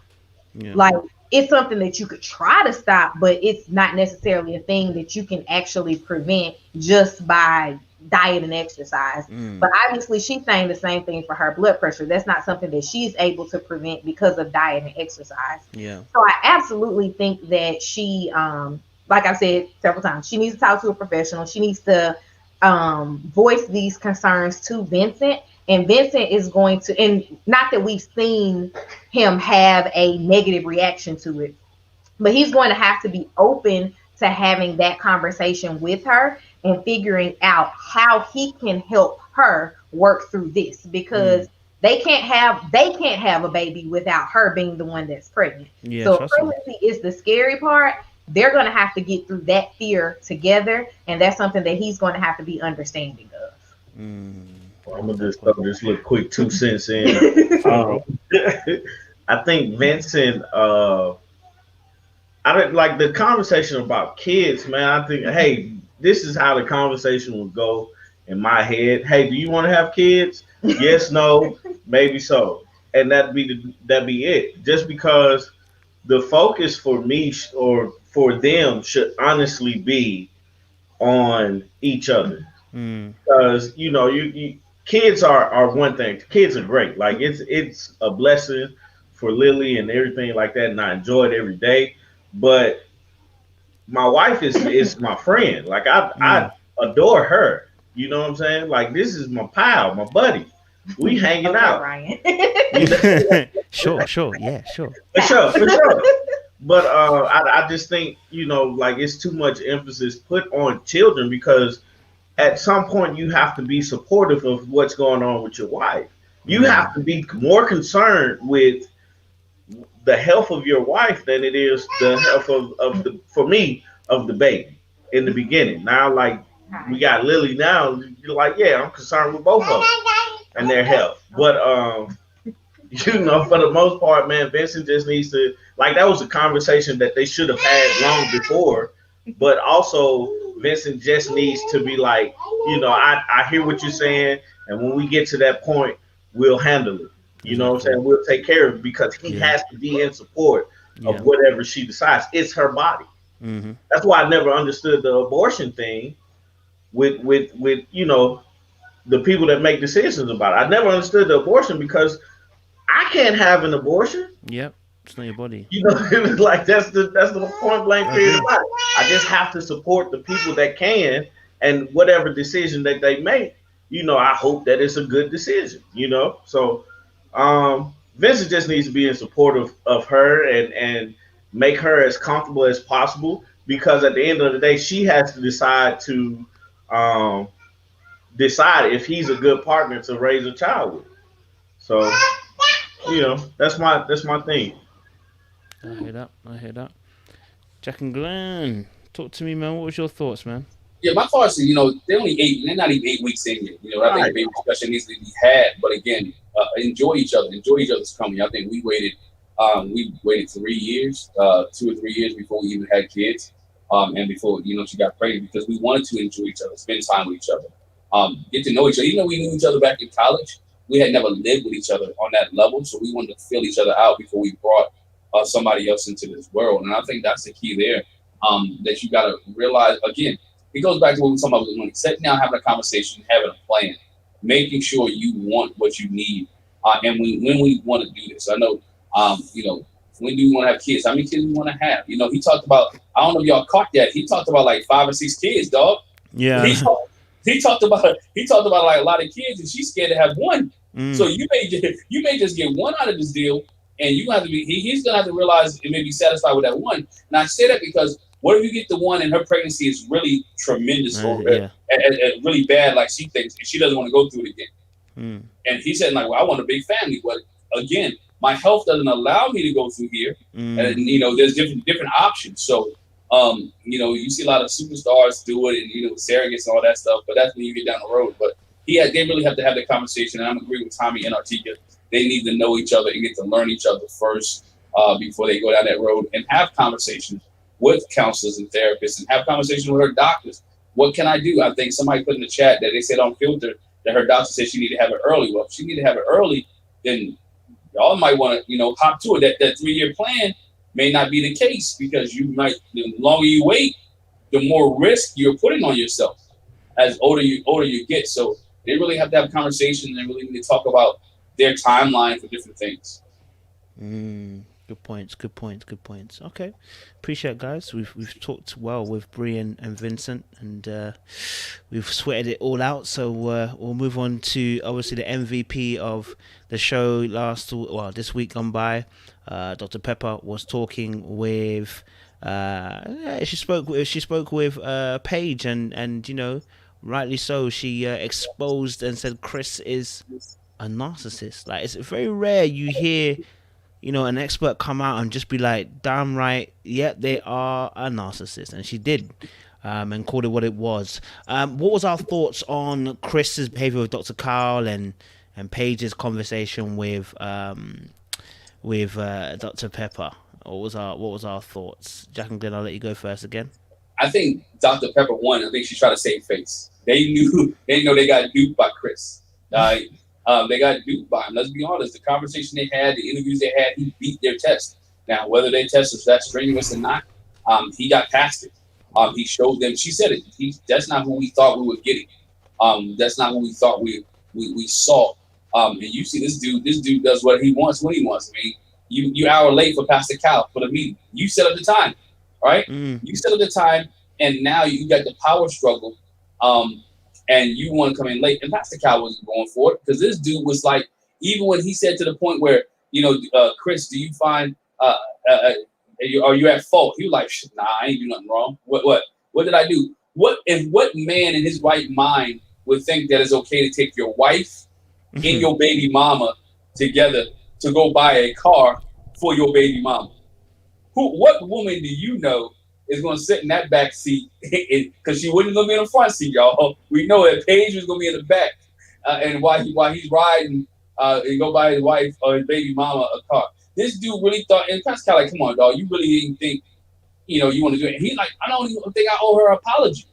Like it's something that you could try to stop, but it's not necessarily a thing that you can actually prevent just by diet and exercise. But obviously she's saying the same thing for her blood pressure. That's not something that she's able to prevent because of diet and exercise. So I absolutely think that she like I've said several times, she needs to talk to a professional. She needs to voice these concerns to Vincent, and Vincent is going to, and not that we've seen him have a negative reaction to it, but he's going to have to be open to having that conversation with her and figuring out how he can help her work through this, because they can't have a baby without her being the one that's pregnant. So pregnancy is the scary part. They're going to have to get through that fear together, and that's something that he's going to have to be understanding of. I'm gonna just throw this little quick 2 cents in. I think Vincent, I don't like the conversation about kids, man. I think, hey, this is how the conversation would go in my head. Hey, do you want to have kids? Yes, no, maybe so, and that'd be it. Just because the focus for me or for them should honestly be on each other, because you kids are one thing. Kids are great. Like it's a blessing for Lily and everything like that, and I enjoy it every day. But my wife is my friend. Like I adore her. You know what I'm saying? Like this is my pal, my buddy. We hanging out. Ryan. Sure, yeah, sure. For sure. But I just think like it's too much emphasis put on children because at some point you have to be supportive of what's going on with your wife. You have to be more concerned with the health of your wife than it is the health of the for me of the baby in the beginning. Now like we got Lily now, you're like, yeah, I'm concerned with both of them and their health. But for the most part, man, Vincent just needs to like that was a conversation that they should have had long before. But also Vincent just needs to be like, I hear what you're saying, and when we get to that point, we'll handle it. You know what I'm saying? We'll take care of it because he has to be in support of whatever she decides. It's her body. Mm-hmm. That's why I never understood the abortion thing with the people that make decisions about it. I never understood the abortion because I can't have an abortion. Yep, it's not your body. Like that's the point blank period about it. I just have to support the people that can, and whatever decision that they make, I hope that it's a good decision. So Vincent just needs to be in support of her and make her as comfortable as possible because at the end of the day, she has to decide if he's a good partner to raise a child with. So, that's my thing. I hear that. Jack and Glenn, talk to me, man. What was your thoughts, man? Yeah, my thoughts are, they're not even 8 weeks in yet. I think a baby discussion needs to be had. But again, enjoy each other. Enjoy each other's company. I think we waited 3 years, 2 or 3 years before we even had kids. And before, she got pregnant because we wanted to enjoy each other, spend time with each other, get to know each other. Even though we knew each other back in college, we had never lived with each other on that level. So we wanted to feel each other out before we brought somebody else into this world. And I think that's the key there, that you got to realize, again, it goes back to what we were talking about with money. Sitting down, having a conversation, having a plan, making sure you want what you need. And when we want to do this, I know, when do you want to have kids? How many kids do you want to have? He talked about, I don't know if y'all caught that. He talked about like 5 or 6 kids, dog. Yeah. He talked about like a lot of kids, and she's scared to have one. So you may just get one out of this deal, and you have to be. He's gonna have to realize and maybe satisfied with that one. And I say that because what if you get the one and her pregnancy is really tremendous or really bad, like she thinks, and she doesn't want to go through it again. And he said, like, well, I want a big family, but again, my health doesn't allow me to go through here. And there's different options. So you see a lot of superstars do it, and surrogates and all that stuff. But that's when you get down the road. But they really have to have that conversation. And I'm agreeing with Tommy and Artika. They need to know each other and get to learn each other first before they go down that road and have conversations with counselors and therapists and have conversations with her doctors. What can I do? I think somebody put in the chat that they said on Filter that her doctor said she need to have it early. Well, if she need to have it early, then y'all might want to, hop to it. That 3-year plan may not be the case because the longer you wait, the more risk you're putting on yourself as older you get. So they really have to have conversations and really need to talk about their timeline for different things. Good points. Okay, appreciate it, guys. We've talked well with Bree and Vincent, and we've sweated it all out. So we'll move on to obviously the MVP of the show this week gone by. Dr. Pepper was talking with. She spoke with Paige, and rightly so. She exposed and said Chris is a narcissist. Like, it's very rare you hear an expert come out and just be like, damn right, yeah, they are a narcissist. And she did, and called it what it was. What was our thoughts on Chris's behavior with Dr. Carl and Paige's conversation with Dr. Pepper? What was our thoughts? Jack and Glenn, I'll let you go first again. I think Dr. Pepper won. I think she tried to save face. They know they got duped by Chris. They got duped by him. Let's be honest. The conversation they had, the interviews they had, he beat their test. Now, whether their test was that strenuous or not, he got past it. He showed them. She said it. That's not who we thought we were getting. That's not who we thought we saw. And you see this dude does what he wants when he wants. I mean, you hour late for Pastor Cal for the meeting. You set up the time, right? You set up the time, and now you got the power struggle, and you want to come in late. And Pastor Cal wasn't going for it because this dude was like, even when he said to the point where, Chris, do you find are you at fault? He was like, nah, I ain't do nothing wrong. What did I do? What man in his right mind would think that it's okay to take your wife and your baby mama together to go buy a car for your baby mama? What woman do you know is going to sit in that back seat? Because she wasn't going to be in the front seat, y'all. We know that Paige was going to be in the back, and while he's riding, and go buy his wife or his baby mama a car. This dude really thought, and Pascal, like, come on, dog, you really didn't think, you want to do it. And he's like, I don't even think I owe her an apology.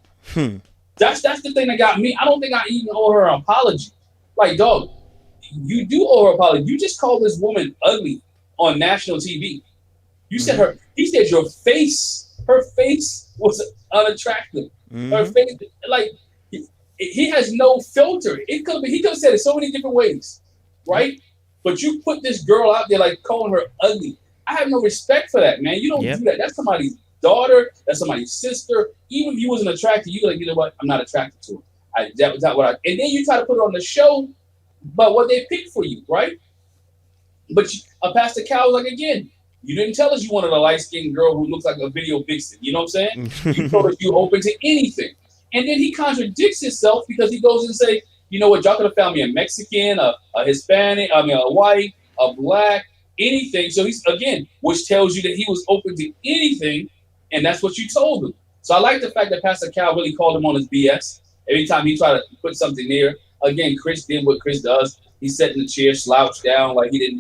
That's the thing that got me. I don't think I even owe her an apology. Like, dog, you do owe her an apology. You just called this woman ugly on national TV. You said he said her face was unattractive. Her face, like, he has no filter. He could have said it so many different ways, right? But you put this girl out there like calling her ugly. I have no respect for that, man. You don't do that. That's somebody's daughter. That's somebody's sister. Even if you wasn't attracted, you like, you know what? I'm not attracted to her. That was not what I. And then you try to put it on the show, but what they picked for you, right? But Pastor Cal was like, again, you didn't tell us you wanted a light-skinned girl who looks like a video vixen. You know what I'm saying? You told us you open to anything. And then he contradicts himself because he goes and say, you know what, y'all could have found me a Mexican, a Hispanic, a white, a black, anything. So he's, again, which tells you that he was open to anything, and that's what you told him. So I like the fact that Pastor Cal really called him on his BS. Every time he tried to put something there, again, Chris did what Chris does. He sat in the chair, slouched down, like he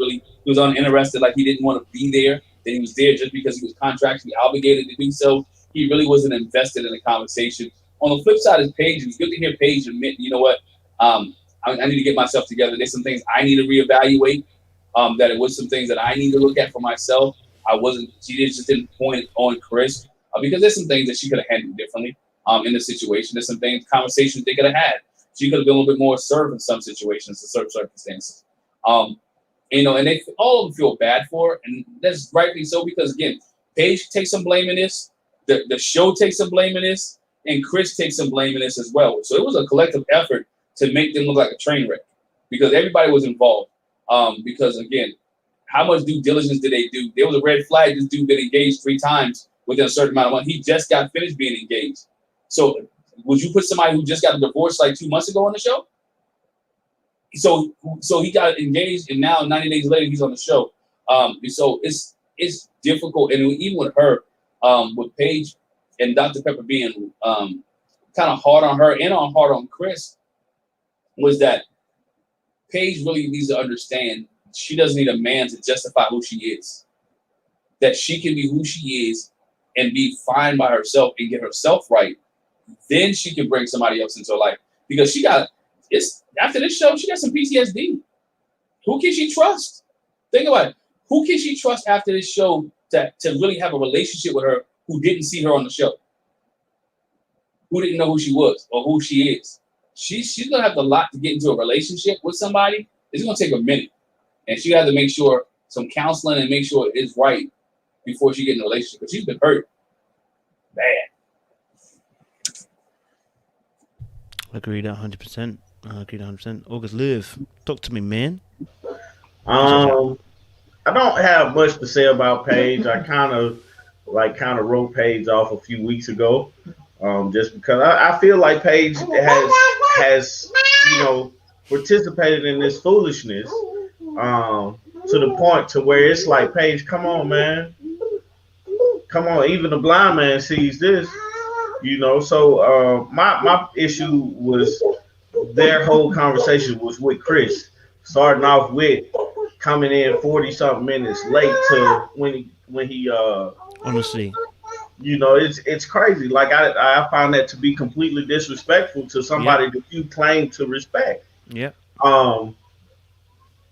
was uninterested, like he didn't want to be there. That he was there just because he was contractually obligated to do so. He really wasn't invested in the conversation. On the flip side of Paige, it was good to hear Paige admit, you know what, I need to get myself together. There's some things I need to reevaluate. That it was some things that I need to look at for myself. She just didn't point on Chris because there's some things that she could have handled differently in the situation. There's some conversations they could have had. She could have been a little bit more assertive in some situations, in certain circumstances. And they all of them feel bad for her, and that's rightly so because, again, Paige takes some blame in this. The show takes some blame in this. And Chris takes some blame in this as well. So it was a collective effort to make them look like a train wreck because everybody was involved. Because, again, how much due diligence did they do? There was a red flag. This dude been engaged 3 times within a certain amount of money. He just got finished being engaged. So would you put somebody who just got a divorce like 2 months ago on the show? So he got engaged, and now 90 days later he's on the show. So it's difficult. And even with her, with Paige, and Dr. Pepper being kind of hard on her and hard on Chris, was that Paige really needs to understand she doesn't need a man to justify who she is. That she can be who she is and be fine by herself and get herself right. Then she can bring somebody else into her life. Because after this show, she got some PTSD. Who can she trust? Think about it. Who can she trust after this show to really have a relationship with her who didn't see her on the show, who didn't know who she was or who she is? She's going to have a lot to get into a relationship with somebody. It's going to take a minute. And she has to make sure some counseling and make sure it's right before she gets in a relationship because she's been hurt bad. Agreed 100%. Agreed 100%. August Live, talk to me, man. I don't have much to say about Paige. I kind of wrote Paige off a few weeks ago, just because I feel like Paige has participated in this foolishness to the point to where it's like, Paige, come on, man, come on. Even the blind man sees this, So my issue was their whole conversation was with Chris, starting off with coming in 40-something minutes late to when he honestly, it's crazy. Like I find that to be completely disrespectful to somebody that you claim to respect. Yeah.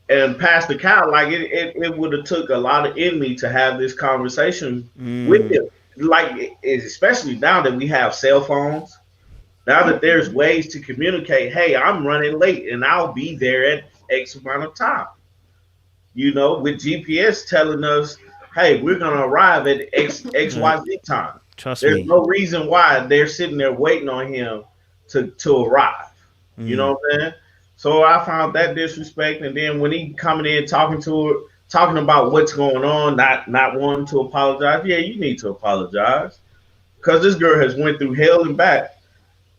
And Pastor Cal, like it would have took a lot of in me to have this conversation with him. Like especially now that we have cell phones, Now that there's ways to communicate, hey, I'm running late and I'll be there at X amount of time. With GPS telling us, hey, we're gonna arrive at XYZ time. Trust There's me. no reason why they're sitting there waiting on him to arrive. You Mm. know what I'm saying? So I found that disrespect, and then when he coming in talking to her, talking about what's going on, not wanting to apologize. Yeah, you need to apologize because this girl has went through hell and back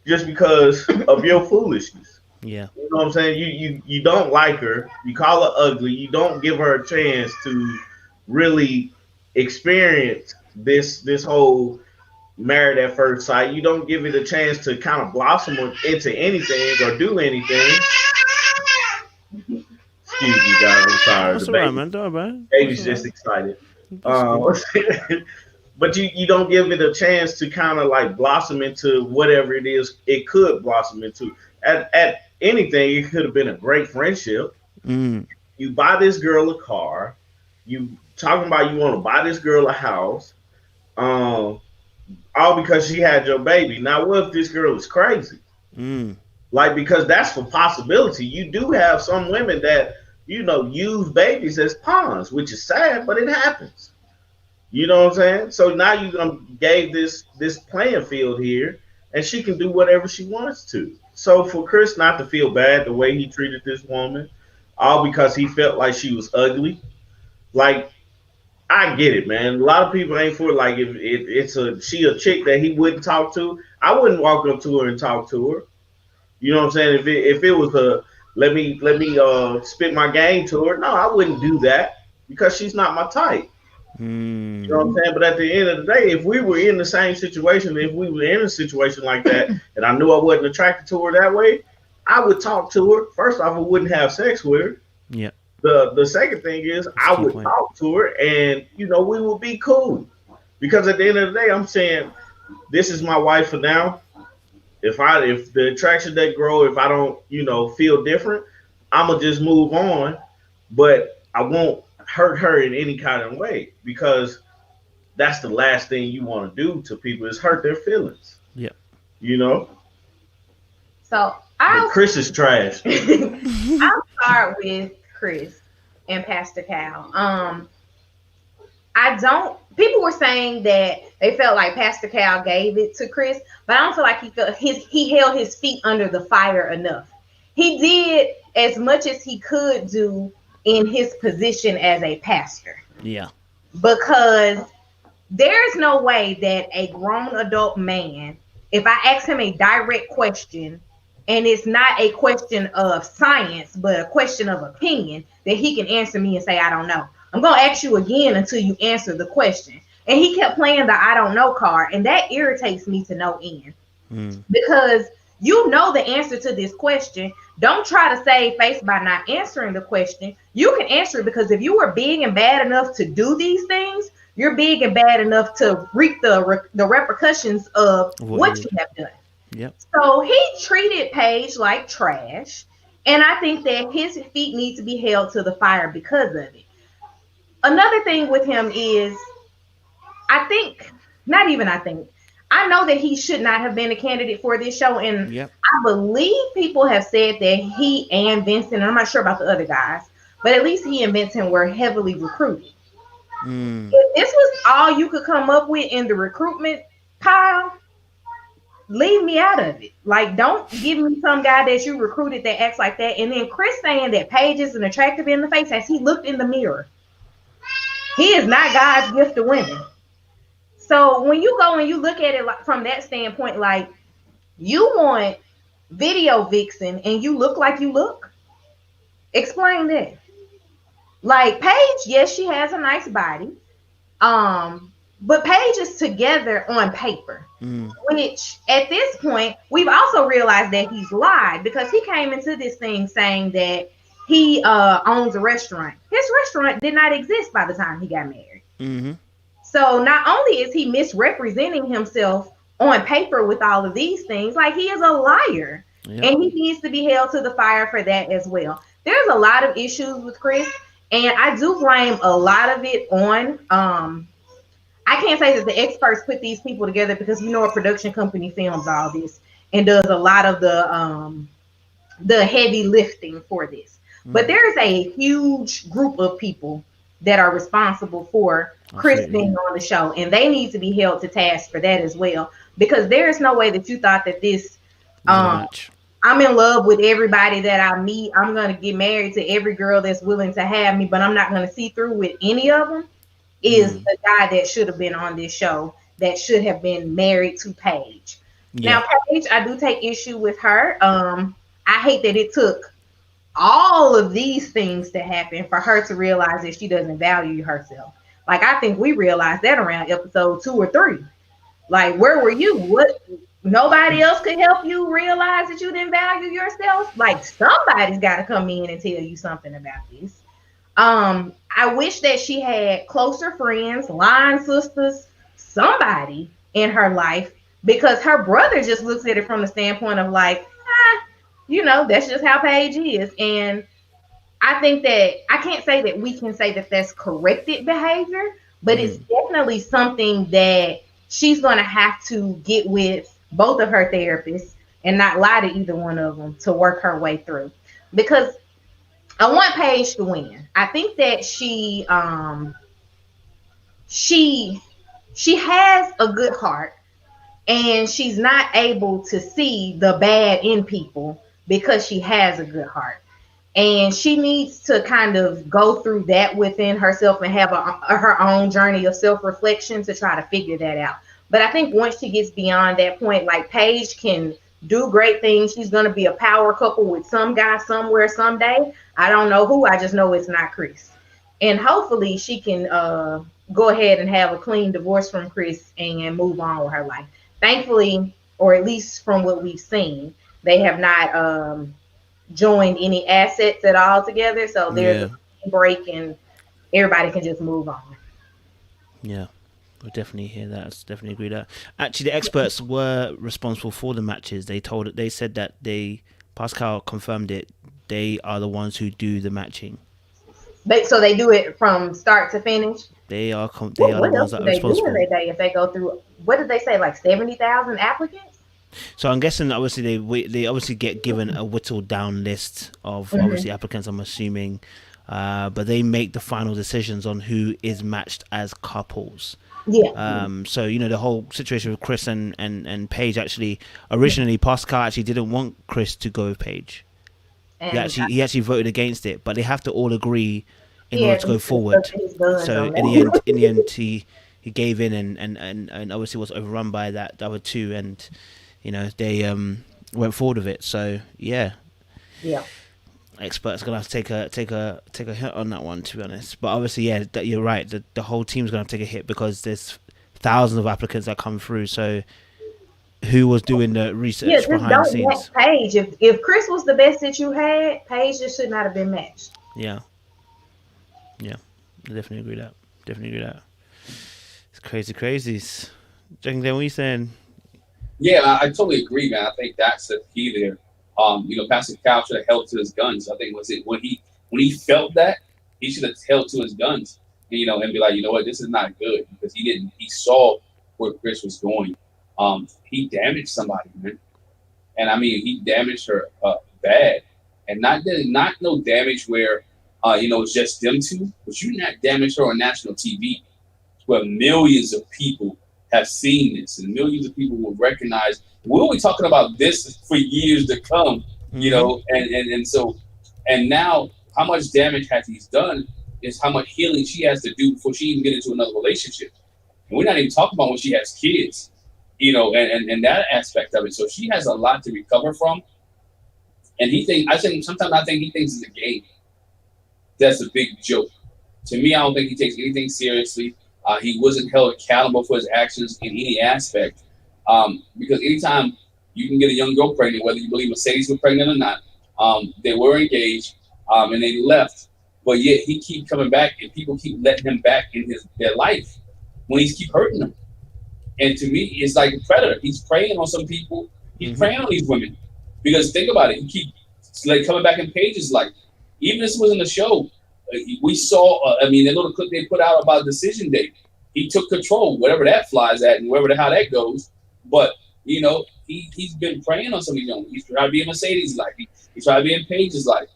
just because of your foolishness. Yeah. You know what I'm saying? You don't like her. You call her ugly. You don't give her a chance to really experience this whole married at first sight. You don't give it a chance to kind of blossom into anything or do anything. Excuse me, guys. I'm sorry. That's The all right, man. Don't worry. baby's That's all just right. excited. That's cool. But you don't give it a chance to kind of like blossom into whatever it is it could blossom into. At anything, it could have been a great friendship. Mm. You buy this girl a car. You talking about you want to buy this girl a house. Um, all because she had your baby. Now, what if this girl is crazy? Mm. Like, because that's for possibility. You do have some women that, use babies as pawns, which is sad, but it happens. You know what I'm saying? So now you gave this playing field here, and she can do whatever she wants to. So for Chris not to feel bad the way he treated this woman, all because he felt like she was ugly, like I get it, man. A lot of people ain't for it. Like if she a chick that he wouldn't talk to, I wouldn't walk up to her and talk to her. You know what I'm saying? If it was a let me spit my game to her, no, I wouldn't do that because she's not my type. You know what I'm Mm. saying? But at the end of the day, if we were in the same situation, if we were in a situation like that, and I knew I wasn't attracted to her that way, I would talk to her. First off, I wouldn't have sex with her. Yeah. The second thing is That's a I key would point. talk to her, and we would be cool. Because at the end of the day, I'm saying this is my wife for now. If the attraction that grow, if I don't feel different, I'ma just move on. But I won't hurt her in any kind of way because that's the last thing you want to do to people is hurt their feelings. Yeah. You know. So But Chris is trash. I'll start with Chris and Pastor Cal. I don't. People were saying that they felt like Pastor Cal gave it to Chris, but I don't feel like he held his feet under the fire enough. He did as much as he could do in his position as a pastor, Yeah. because there's no way that a grown adult man, if I ask him a direct question, and it's not a question of science, but a question of opinion, that he can answer me and say, I don't know. I'm going to ask you again until you answer the question. And he kept playing the I don't know card, and that irritates me to no end. Mm. Because you know the answer to this question. Don't try to save face by not answering the question. You can answer it because if you were big and bad enough to do these things, you're big and bad enough to reap the repercussions of what you have done. Yep. So he treated Paige like trash, and I think that his feet need to be held to the fire because of it. Another thing with him is, I know that he should not have been a candidate for this show, and Yep. I believe people have said that he and Vincent, and I'm not sure about the other guys, but at least he and Vincent were heavily recruited. Mm. If this was all you could come up with in the recruitment pile, leave me out of it. Like, don't give me some guy that you recruited that acts like that. And then Chris saying that Paige isn't attractive in the face. Has he looked in the mirror? He is not God's gift to women. So when you go and you look at it from that standpoint, like, you want video vixen and you look like you look? Explain that. Like, Paige, yes, she has a nice body. But Paige is together on paper, which at this point, we've also realized that he's lied, because he came into this thing saying that he owns a restaurant. His restaurant did not exist by the time he got married. Mm-hmm. So not only is he misrepresenting himself on paper with all of these things, like, he is a liar. Yep. And he needs to be held to the fire for that as well. There's a lot of issues with Chris, and I do blame a lot of it on I can't say that the experts put these people together, because a production company films all this. and does a lot of the heavy lifting for this. But there is a huge group of people that are responsible for Chris being on the show, and they need to be held to task for that as well. Because there is no way that you thought that this I'm in love with everybody that I meet. I'm going to get married to every girl that's willing to have me, but I'm not going to see through with any of them. Is the guy that should have been on this show, that should have been married to Paige. Yeah. Now, Paige, I do take issue with her. I hate that it took all of these things to happen for her to realize that she doesn't value herself. Like, I think we realized that around episode 2 or 3. Like, where were you? What? Nobody else could help you realize that you didn't value yourself. Like, somebody's got to come in and tell you something about this. I wish that she had closer friends, line sisters, somebody in her life, because her brother just looks at it from the standpoint of like, that's just how Paige is. And I think that I can't say that we can say that that's corrected behavior, but it's definitely something that she's going to have to get with both of her therapists and not lie to either one of them to work her way through. Because I want Paige to win. I think that she has a good heart, and she's not able to see the bad in people because she has a good heart. And she needs to kind of go through that within herself and have her own journey of self-reflection to try to figure that out. But I think once she gets beyond that point, like, Paige can do great things. She's going to be a power couple with some guy somewhere someday. I don't know who. I just know it's not Chris. And hopefully she can go ahead and have a clean divorce from Chris and move on with her life. Thankfully, or at least from what we've seen, they have not joined any assets at all together. So there's a break and everybody can just move on. Yeah. I definitely hear that. I definitely agree with that. Actually, the experts were responsible for the matches. They said that Pascal confirmed it. They are the ones who do the matching. So they do it from start to finish. They are the ones that are responsible. What do they do if they go through? What did they say? Like 70,000 applicants. So I'm guessing obviously they obviously get given a whittled down list of obviously applicants. I'm assuming, but they make the final decisions on who is matched as couples. Yeah. So the whole situation with Chris and Paige, actually originally Pascal actually didn't want Chris to go with Paige. He actually voted against it, but they have to all agree in order to go forward. So in the end he gave in and obviously was overrun by the other two, and they went forward with it. So yeah. Experts are gonna have to take a hit on that one, to be honest. But obviously, that you're right. The whole team's gonna have to take a hit because there's thousands of applicants that come through. So, who was doing the research behind the scenes? Paige. If Chris was the best that you had, Paige just should not have been matched. Yeah. I definitely agree with that. It's crazies. Jack, what are you saying? Yeah, I totally agree, man. I think that's the key there. Pastor Cal should have held to his guns. I think when he felt that, he should have held to his guns, and be like, what, this is not good, because he saw where Chris was going. He damaged somebody, man, and I mean he damaged her bad, and not no damage where it's just them two, but you not damaged her on national TV, where millions of people have seen this, and millions of people will recognize. We'll be talking about this for years to come, and now how much damage has he done is how much healing she has to do before she even get into another relationship. And we're not even talking about when she has kids, and that aspect of it. So she has a lot to recover from. And sometimes I think he thinks it's a game. That's a big joke. To me, I don't think he takes anything seriously. He wasn't held accountable for his actions in any aspect. Because anytime you can get a young girl pregnant, whether you believe Mercedes was pregnant or not, they were engaged and they left, but yet he keep coming back and people keep letting him back in their life when he keep hurting them. And to me, it's like a predator. He's preying on some people. He's preying on these women, because think about it. He keep coming back in Paige's life. Even if this wasn't a show, we saw. The little clip they put out about Decision Day. He took control, whatever that flies at, and how that goes. But You know, he's been preying on some of these young. He's tried to be in Mercedes' life. He tried to be in Paige's life.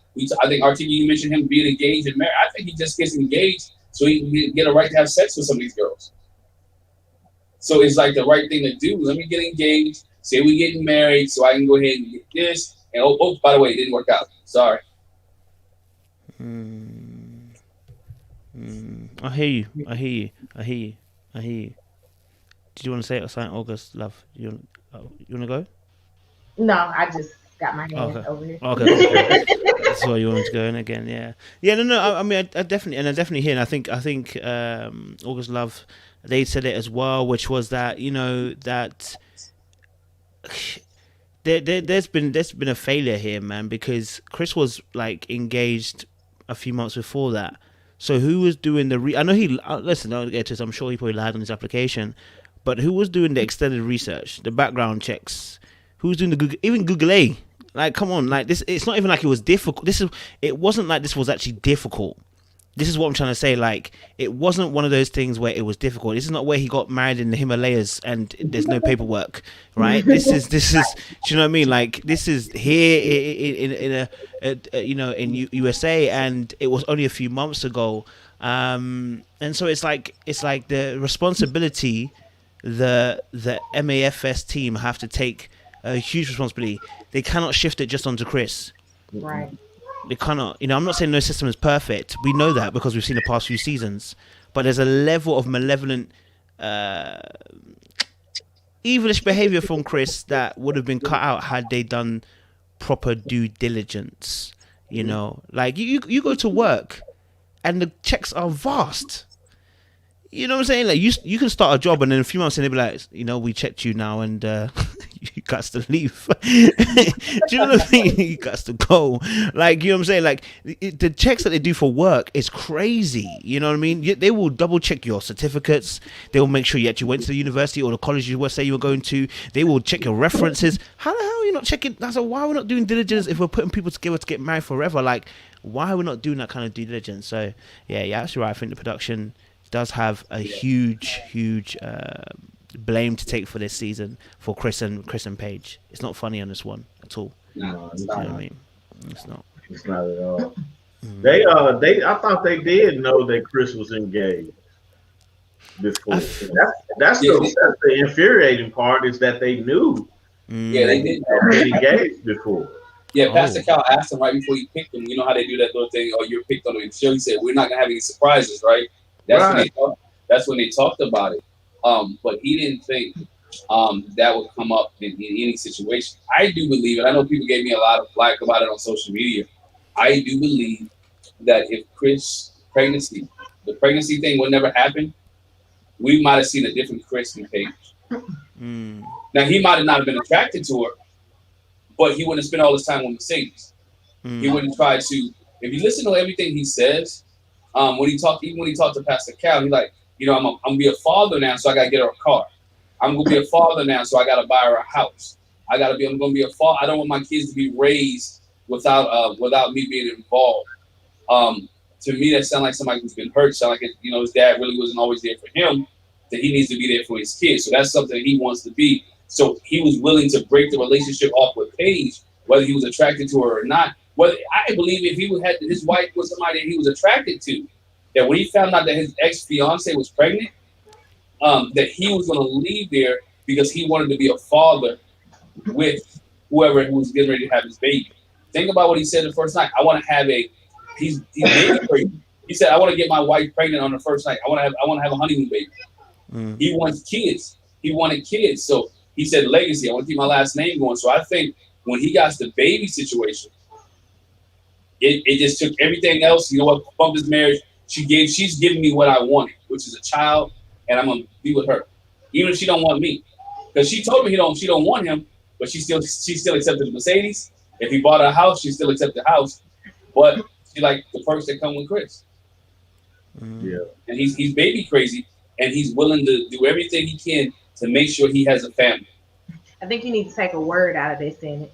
I think RTV, you mentioned him being engaged and married. I think he just gets engaged so he can get a right to have sex with some of these girls. So it's like the right thing to do. Let me get engaged. Say we getting married, so I can go ahead and get this. And by the way, it didn't work out. Sorry. I hear you. Did you want to say it or something, August, love? You want to go? No, I just got my hand over here. Okay. That's why you wanted to go in again, yeah. No. I mean, I definitely hear. And I think August Love, they said it as well, which was that that there's been a failure here, man, because Chris was like engaged a few months before that. So who was doing the? I know he listen. Don't get to this. I'm sure he probably lied on his application, but who was doing the extended research, the background checks? Who's doing the Google? Even Google A. Like, come on, like this. It's not even like it was difficult. It wasn't like this was actually difficult. This is what I'm trying to say. Like, it wasn't one of those things where it was difficult. This is not where he got married in the Himalayas and there's no paperwork, right? This is. Do you know what I mean? Like, this is here in USA, and it was only a few months ago. And so it's like the responsibility the MAFS team have to take a huge responsibility. They cannot shift it just onto Chris. Right. They cannot. I'm not saying no system is perfect. We know that because we've seen the past few seasons. But there's a level of malevolent, evilish behavior from Chris that would have been cut out had they done proper due diligence. Like you go to work, and the checks are vast. You know what I'm saying? Like you can start a job and then a few months in they'll be like, we checked you now and you got to leave. Do you know what I mean? You got to go. Like, you know what I'm saying? Like the checks that they do for work is crazy. You know what I mean? They will double check your certificates. They will make sure you actually went to the university or the college you say you were going to. They will check your references. How the hell are you not checking? That's why we're not doing diligence if we're putting people together to get married forever. Like, why are we not doing that kind of due diligence? So yeah, actually right. I think the production does have a huge blame to take for this season for Chris and Paige. It's not funny on this one at all. No, it's You know not. what I mean? It's not. It's not at all. They I thought they did know that Chris was engaged before. That's the infuriating part is that they knew Yeah, they did. that he engaged before. Yeah, Pastor Cal asked him right before he picked him. You know how they do that little thing? Oh, you're picked on the show. He said, "We're not gonna have any surprises, right?" That's when they talked about it. But he didn't think that would come up in any situation. I do believe, and I know people gave me a lot of flack about it on social media. I do believe that if the pregnancy thing would never happen, we might have seen a different Chris and Paige. Now, he might have not been attracted to her, but he wouldn't spend all his time on Mercedes. He wouldn't try to. If you listen to everything he says, when he talked to Pastor Cal, he's like, I'm gonna be a father now, so I gotta get her a car. I'm gonna be a father now, so I gotta buy her a house. I'm gonna be a father. I don't want my kids to be raised without me being involved. To me, that sounds like somebody who's been hurt. Sound like his dad really wasn't always there for him. That he needs to be there for his kids. So that's something he wants to be. So he was willing to break the relationship off with Paige, whether he was attracted to her or not. Whether I believe if he had his wife was somebody that he was attracted to, that when he found out that his ex-fiance was pregnant, that he was going to leave there because he wanted to be a father with whoever was getting ready to have his baby. Think about what he said the first night. I want to have he's baby pregnant. He said, I want to get my wife pregnant on the first night. I want to have a honeymoon baby. He wants kids. He wanted kids. So he said legacy. I want to keep my last name going. So I think when he got the baby situation, it just took everything else. You know what? Bumped his marriage. She's giving me what I wanted, which is a child, and I'm gonna be with her, even if she don't want me, because she told me she don't want him, but she still accepted the Mercedes. If he bought a house, she still accepted the house, but she like the perks that come with Chris. Yeah, and he's baby crazy, and he's willing to do everything he can to make sure he has a family. I think you need to take a word out of this sentence.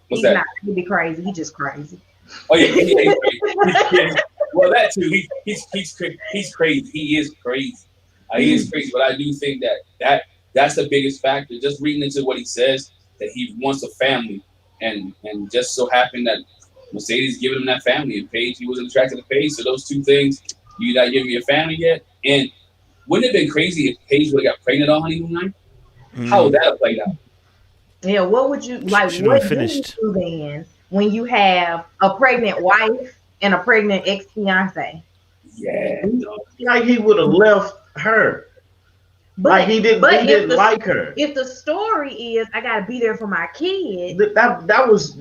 What's He's that? not really crazy. He's just crazy. Oh yeah, he's crazy. Well, that too. He's crazy. He is crazy. He is crazy. But I do think that that's the biggest factor. Just reading into what he says, that he wants a family, and just so happened that Mercedes giving him that family, and Paige, he wasn't attracted to Paige. So those two things, you not giving me a family yet, and wouldn't it have been crazy if Paige would have got pregnant on honeymoon night? How would that have played out? Yeah, what would you like? What do you do then when you have a pregnant wife and a pregnant ex-fiance? Yeah, like he would have left her. But, like he didn't like her. If the story is I gotta be there for my kid, that was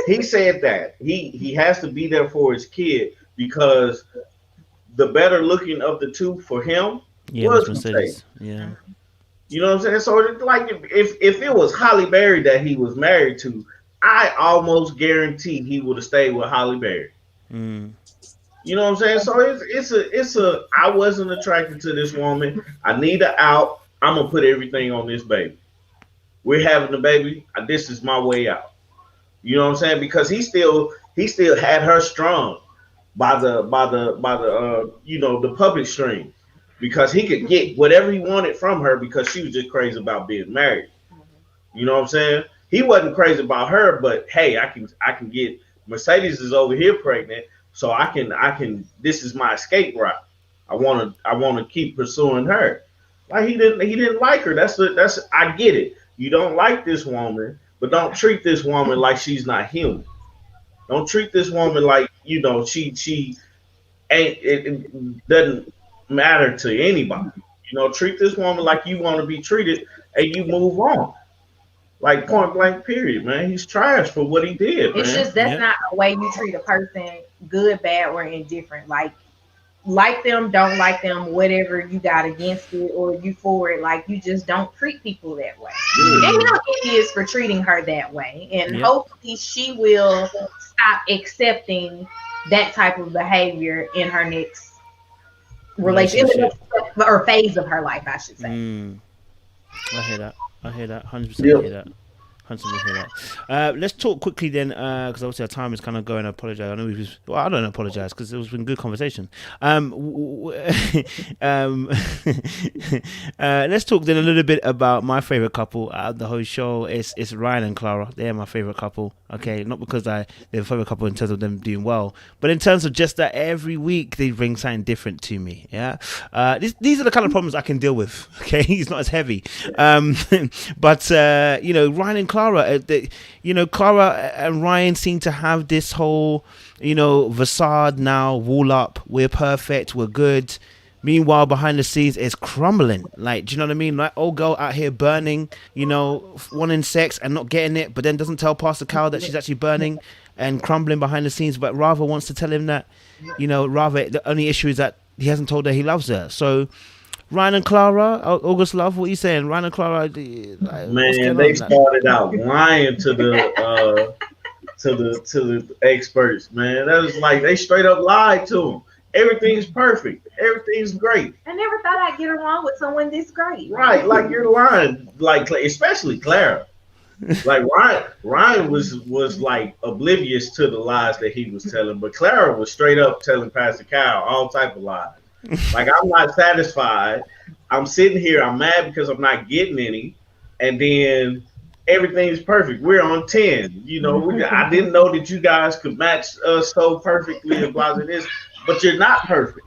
he said that he has to be there for his kid because the better looking of the two for him was Mercedes. Yeah, you know what I'm saying. So like if it was Halle Berry that he was married to, I almost guarantee he would have stayed with Halle Berry. You know what I'm saying? So it's a I wasn't attracted to this woman. I need her out. I'm gonna put everything on this baby. We're having the baby. This is my way out. You know what I'm saying? Because he still had her strung by the the public stream, because he could get whatever he wanted from her because she was just crazy about being married. You know what I'm saying? He wasn't crazy about her, but hey, I can get Mercedes is over here pregnant. So I can. This is my escape route. I want to keep pursuing her. Like he didn't like her. That's I get it. You don't like this woman, but don't treat this woman like she's not human. Don't treat this woman like she ain't. It doesn't matter to anybody. Treat this woman like you want to be treated, and you move on. Like point blank, period, man. He's trash for what he did. It's just that's not the way you treat a person, good, bad, or indifferent. Like them, don't like them, whatever you got against it or you for it. Like you just don't treat people that way. And he is for treating her that way. And hopefully she will stop accepting that type of behavior in her next relationship or phase of her life, I should say. I hear that. 100% hear that. 100% hear that. Let's talk quickly then, because obviously our time is kind of going. I apologize. I don't apologize because it's been good conversation. Let's talk then a little bit about my favorite couple out of the whole show. It's Ryan and Clara. They're my favorite couple. Okay, not because they're a favorite couple in terms of them doing well, but in terms of just that every week they bring something different to me. Yeah, these are the kind of problems I can deal with. Okay, it's not as heavy. But Ryan and Clara, Clara and Ryan seem to have this whole, facade now, wall up. We're perfect. We're good. Meanwhile, behind the scenes, it's crumbling. Like, do you know what I mean? Like, old girl out here burning, wanting sex and not getting it, but then doesn't tell Pastor Cal that she's actually burning and crumbling behind the scenes, but rather wants to tell him that, rather the only issue is that he hasn't told her he loves her. So, Ryan and Clara, August Love, what are you saying? Ryan and Clara, man, they started out lying to the to the experts, man. That was like they straight up lied to them. Everything's perfect. Everything's great. I never thought I'd get along with someone this great. Right, like you're lying, like especially Clara. Like Ryan was like oblivious to the lies that he was telling, but Clara was straight up telling Pastor Cal all type of lies. Like, I'm not satisfied. I'm sitting here. I'm mad because I'm not getting any, and then everything's perfect. We're on 10. I didn't know that you guys could match us so perfectly and blah blah this. But you're not perfect.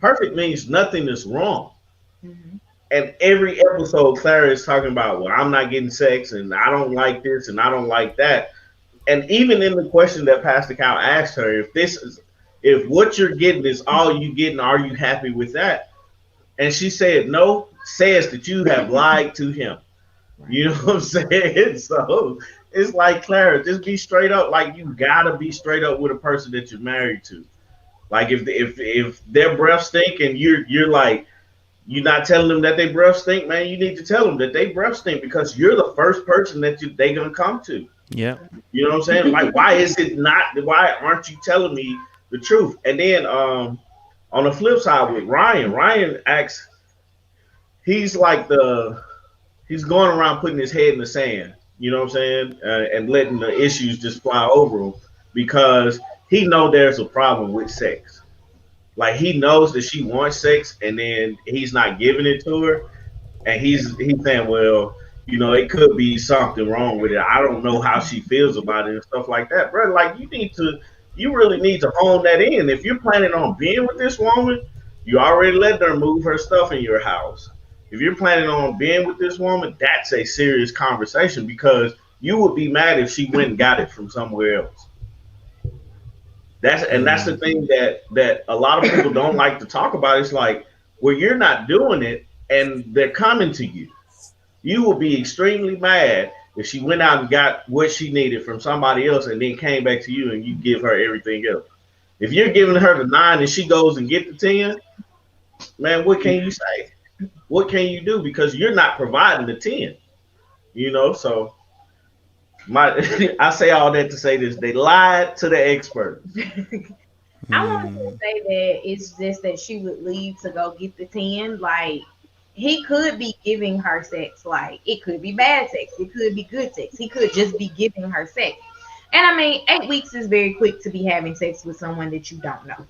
Perfect means nothing is wrong. And every episode, Clara is talking about, well, I'm not getting sex, and I don't like this, and I don't like that. And even in the question that Pastor Cal asked her, if what you're getting is all you getting, are you happy with that? And she said, no, says that you have lied to him. You know what I'm saying? So it's like, Clara, just be straight up. Like, you gotta be straight up with a person that you're married to. Like, if their breath stink and you're like, you're not telling them that they breath stink, man, you need to tell them that they breath stink because you're the first person that they gonna come to. Yeah. You know what I'm saying? Like, why aren't you telling me the truth? And then on the flip side with Ryan acts, he's like he's going around putting his head in the sand, you know what I'm saying? And letting the issues just fly over him because he knows there's a problem with sex. Like, he knows that she wants sex and then he's not giving it to her. and he's saying, well, you know, it could be something wrong with it. I don't know how she feels about it and stuff like that, bro. Like you really need to hone that in. If you're planning on being with this woman, you already let her move her stuff in your house. If you're planning on being with this woman, that's a serious conversation because you would be mad if she went and got it from somewhere else. That's the thing that a lot of people don't like to talk about. It's like, well, you're not doing it, and they're coming to you. You will be extremely mad if she went out and got what she needed from somebody else, and then came back to you and you give her everything else. If you're giving her the 9 and she goes and get the 10, man, what can you say? What can you do? Because you're not providing the 10. You know, so I say all that to say this: they lied to the experts. I wanted to say that it's just that she would leave to go get the 10. Like, he could be giving her sex. Like, it could be bad sex. It could be good sex. He could just be giving her sex. And I mean, 8 weeks is very quick to be having sex with someone that you don't know.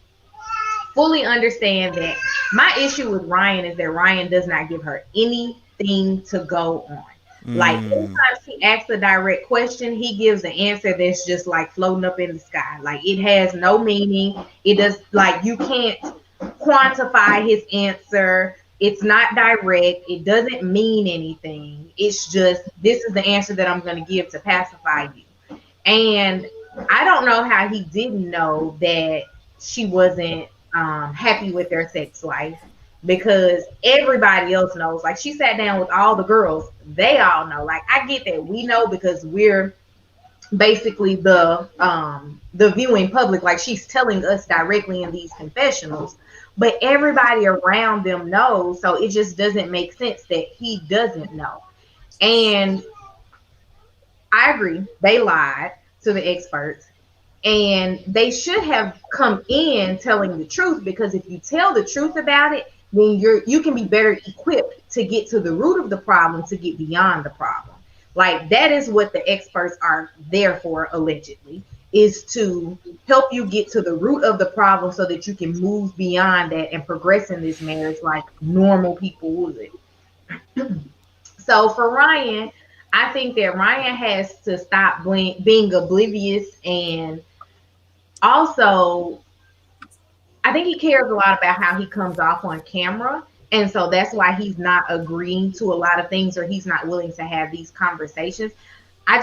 Fully understand that. My issue with Ryan is that Ryan does not give her anything to go on. Like, anytime she asks a direct question, he gives an answer that's just like floating up in the sky. Like, it has no meaning. It does, like, you can't quantify his answer. It's not direct. It doesn't mean anything. It's just, this is the answer that I'm going to give to pacify you. And I don't know how he didn't know that she wasn't happy with their sex life, because everybody else knows. Like, she sat down with all the girls. They all know. Like, I get that we know because we're basically the viewing public. Like, she's telling us directly in these confessionals, but everybody around them knows. So it just doesn't make sense that he doesn't know. And I agree, they lied to the experts, and they should have come in telling the truth, because if you tell the truth about it, then you can be better equipped to get to the root of the problem, to get beyond the problem. Like, that is what the experts are there for, allegedly, is to help you get to the root of the problem so that you can move beyond that and progress in this marriage like normal people would. So for Ryan, I think that Ryan has to stop being oblivious, and also I think he cares a lot about how he comes off on camera. And so that's why he's not agreeing to a lot of things, or he's not willing to have these conversations. I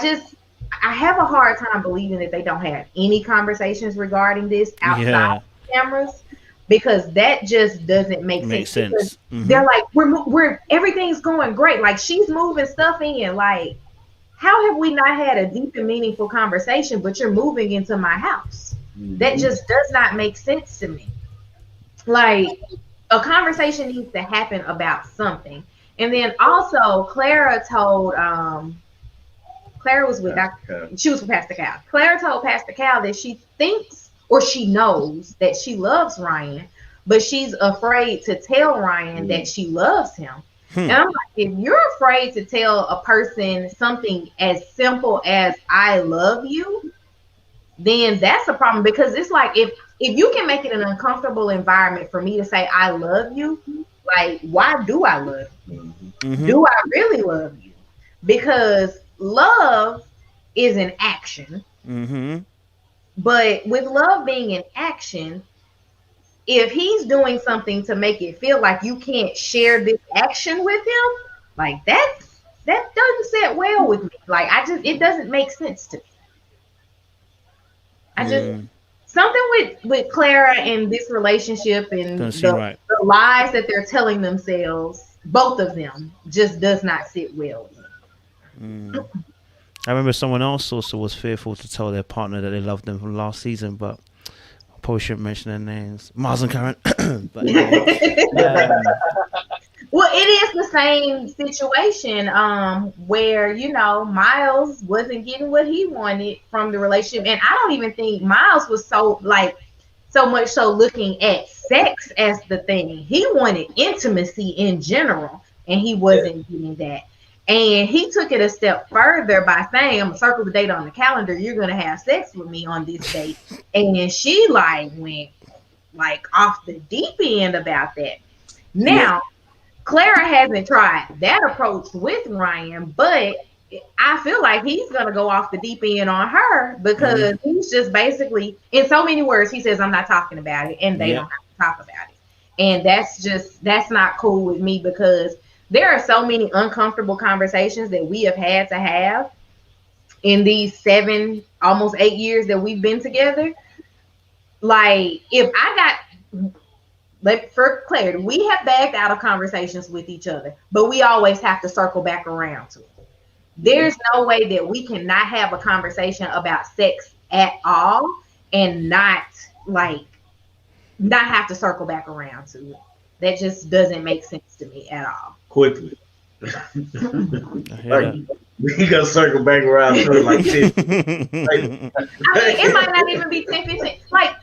have a hard time believing that they don't have any conversations regarding this outside cameras, because that just doesn't make sense. They're like, we're everything's going great. Like, she's moving stuff in. Like, how have we not had a deep and meaningful conversation, but you're moving into my house? That just does not make sense to me. Like, a conversation needs to happen about something. And then also, Clara told, Clara was with she was with Pastor Cal. Clara told Pastor Cal that she thinks, or she knows, that she loves Ryan, but she's afraid to tell Ryan that she loves him. And I'm like, if you're afraid to tell a person something as simple as I love you, then that's a problem. Because it's like, if you can make it an uncomfortable environment for me to say I love you, like, why do I love you? Do I really love you? Because love is an action. But with love being an action, if he's doing something to make it feel like you can't share this action with him, like, that doesn't sit well with me. Like, it doesn't make sense to me. Something with Clara and this relationship and the lies that they're telling themselves, both of them, just does not sit well with me. I remember someone else also was fearful to tell their partner that they loved them from last season, but I probably shouldn't mention their names. Miles and Karen. But well, it is the same situation where, you know, Miles wasn't getting what he wanted from the relationship. And I don't even think Miles was so much so looking at sex as the thing. He wanted intimacy in general, and he wasn't getting that. And he took it a step further by saying, I'm gonna circle the date on the calendar. You're going to have sex with me on this date. And she went off the deep end about that. Now, Clara hasn't tried that approach with Ryan, but I feel like he's gonna go off the deep end on her because he's just basically, in so many words, he says, "I'm not talking about it," and they don't have to talk about it. And that's not cool with me because there are so many uncomfortable conversations that we have had to have in these 7, almost 8 years that we've been together. Like, if I got, like, for clarity, we have backed out of conversations with each other, but we always have to circle back around to it. There's no way that we cannot have a conversation about sex at all and not have to circle back around to it. That just doesn't make sense to me at all. Quickly. Like, we gonna circle back around to it like 10. I mean, it might not even be 10, 15. Like,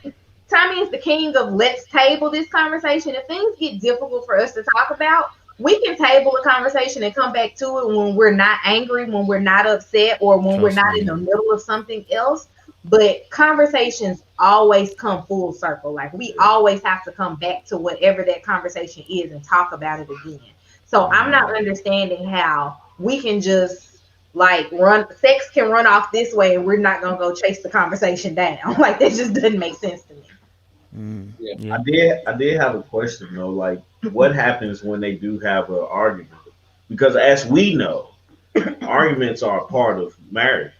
Tommy is the king of let's table this conversation. If things get difficult for us to talk about, we can table a conversation and come back to it when we're not angry, when we're not upset, or when we're not in the middle of something else. But conversations always come full circle. Like, we always have to come back to whatever that conversation is and talk about it again. So I'm not understanding how we can just sex can run off this way and we're not gonna go chase the conversation down. Like, that just doesn't make sense to me. I did have a question though. Like, what happens when they do have an argument? Because as we know, arguments are a part of marriage.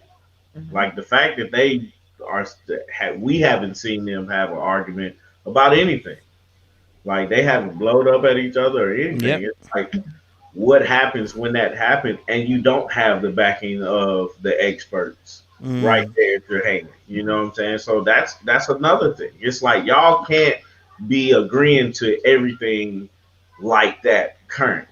Like, the fact that we haven't seen them have an argument about anything. Like, they haven't blown up at each other or anything. It's like, what happens when that happens and you don't have the backing of the experts right there if you're hanging? You know what I'm saying? So that's another thing. It's like, y'all can't be agreeing to everything like that current.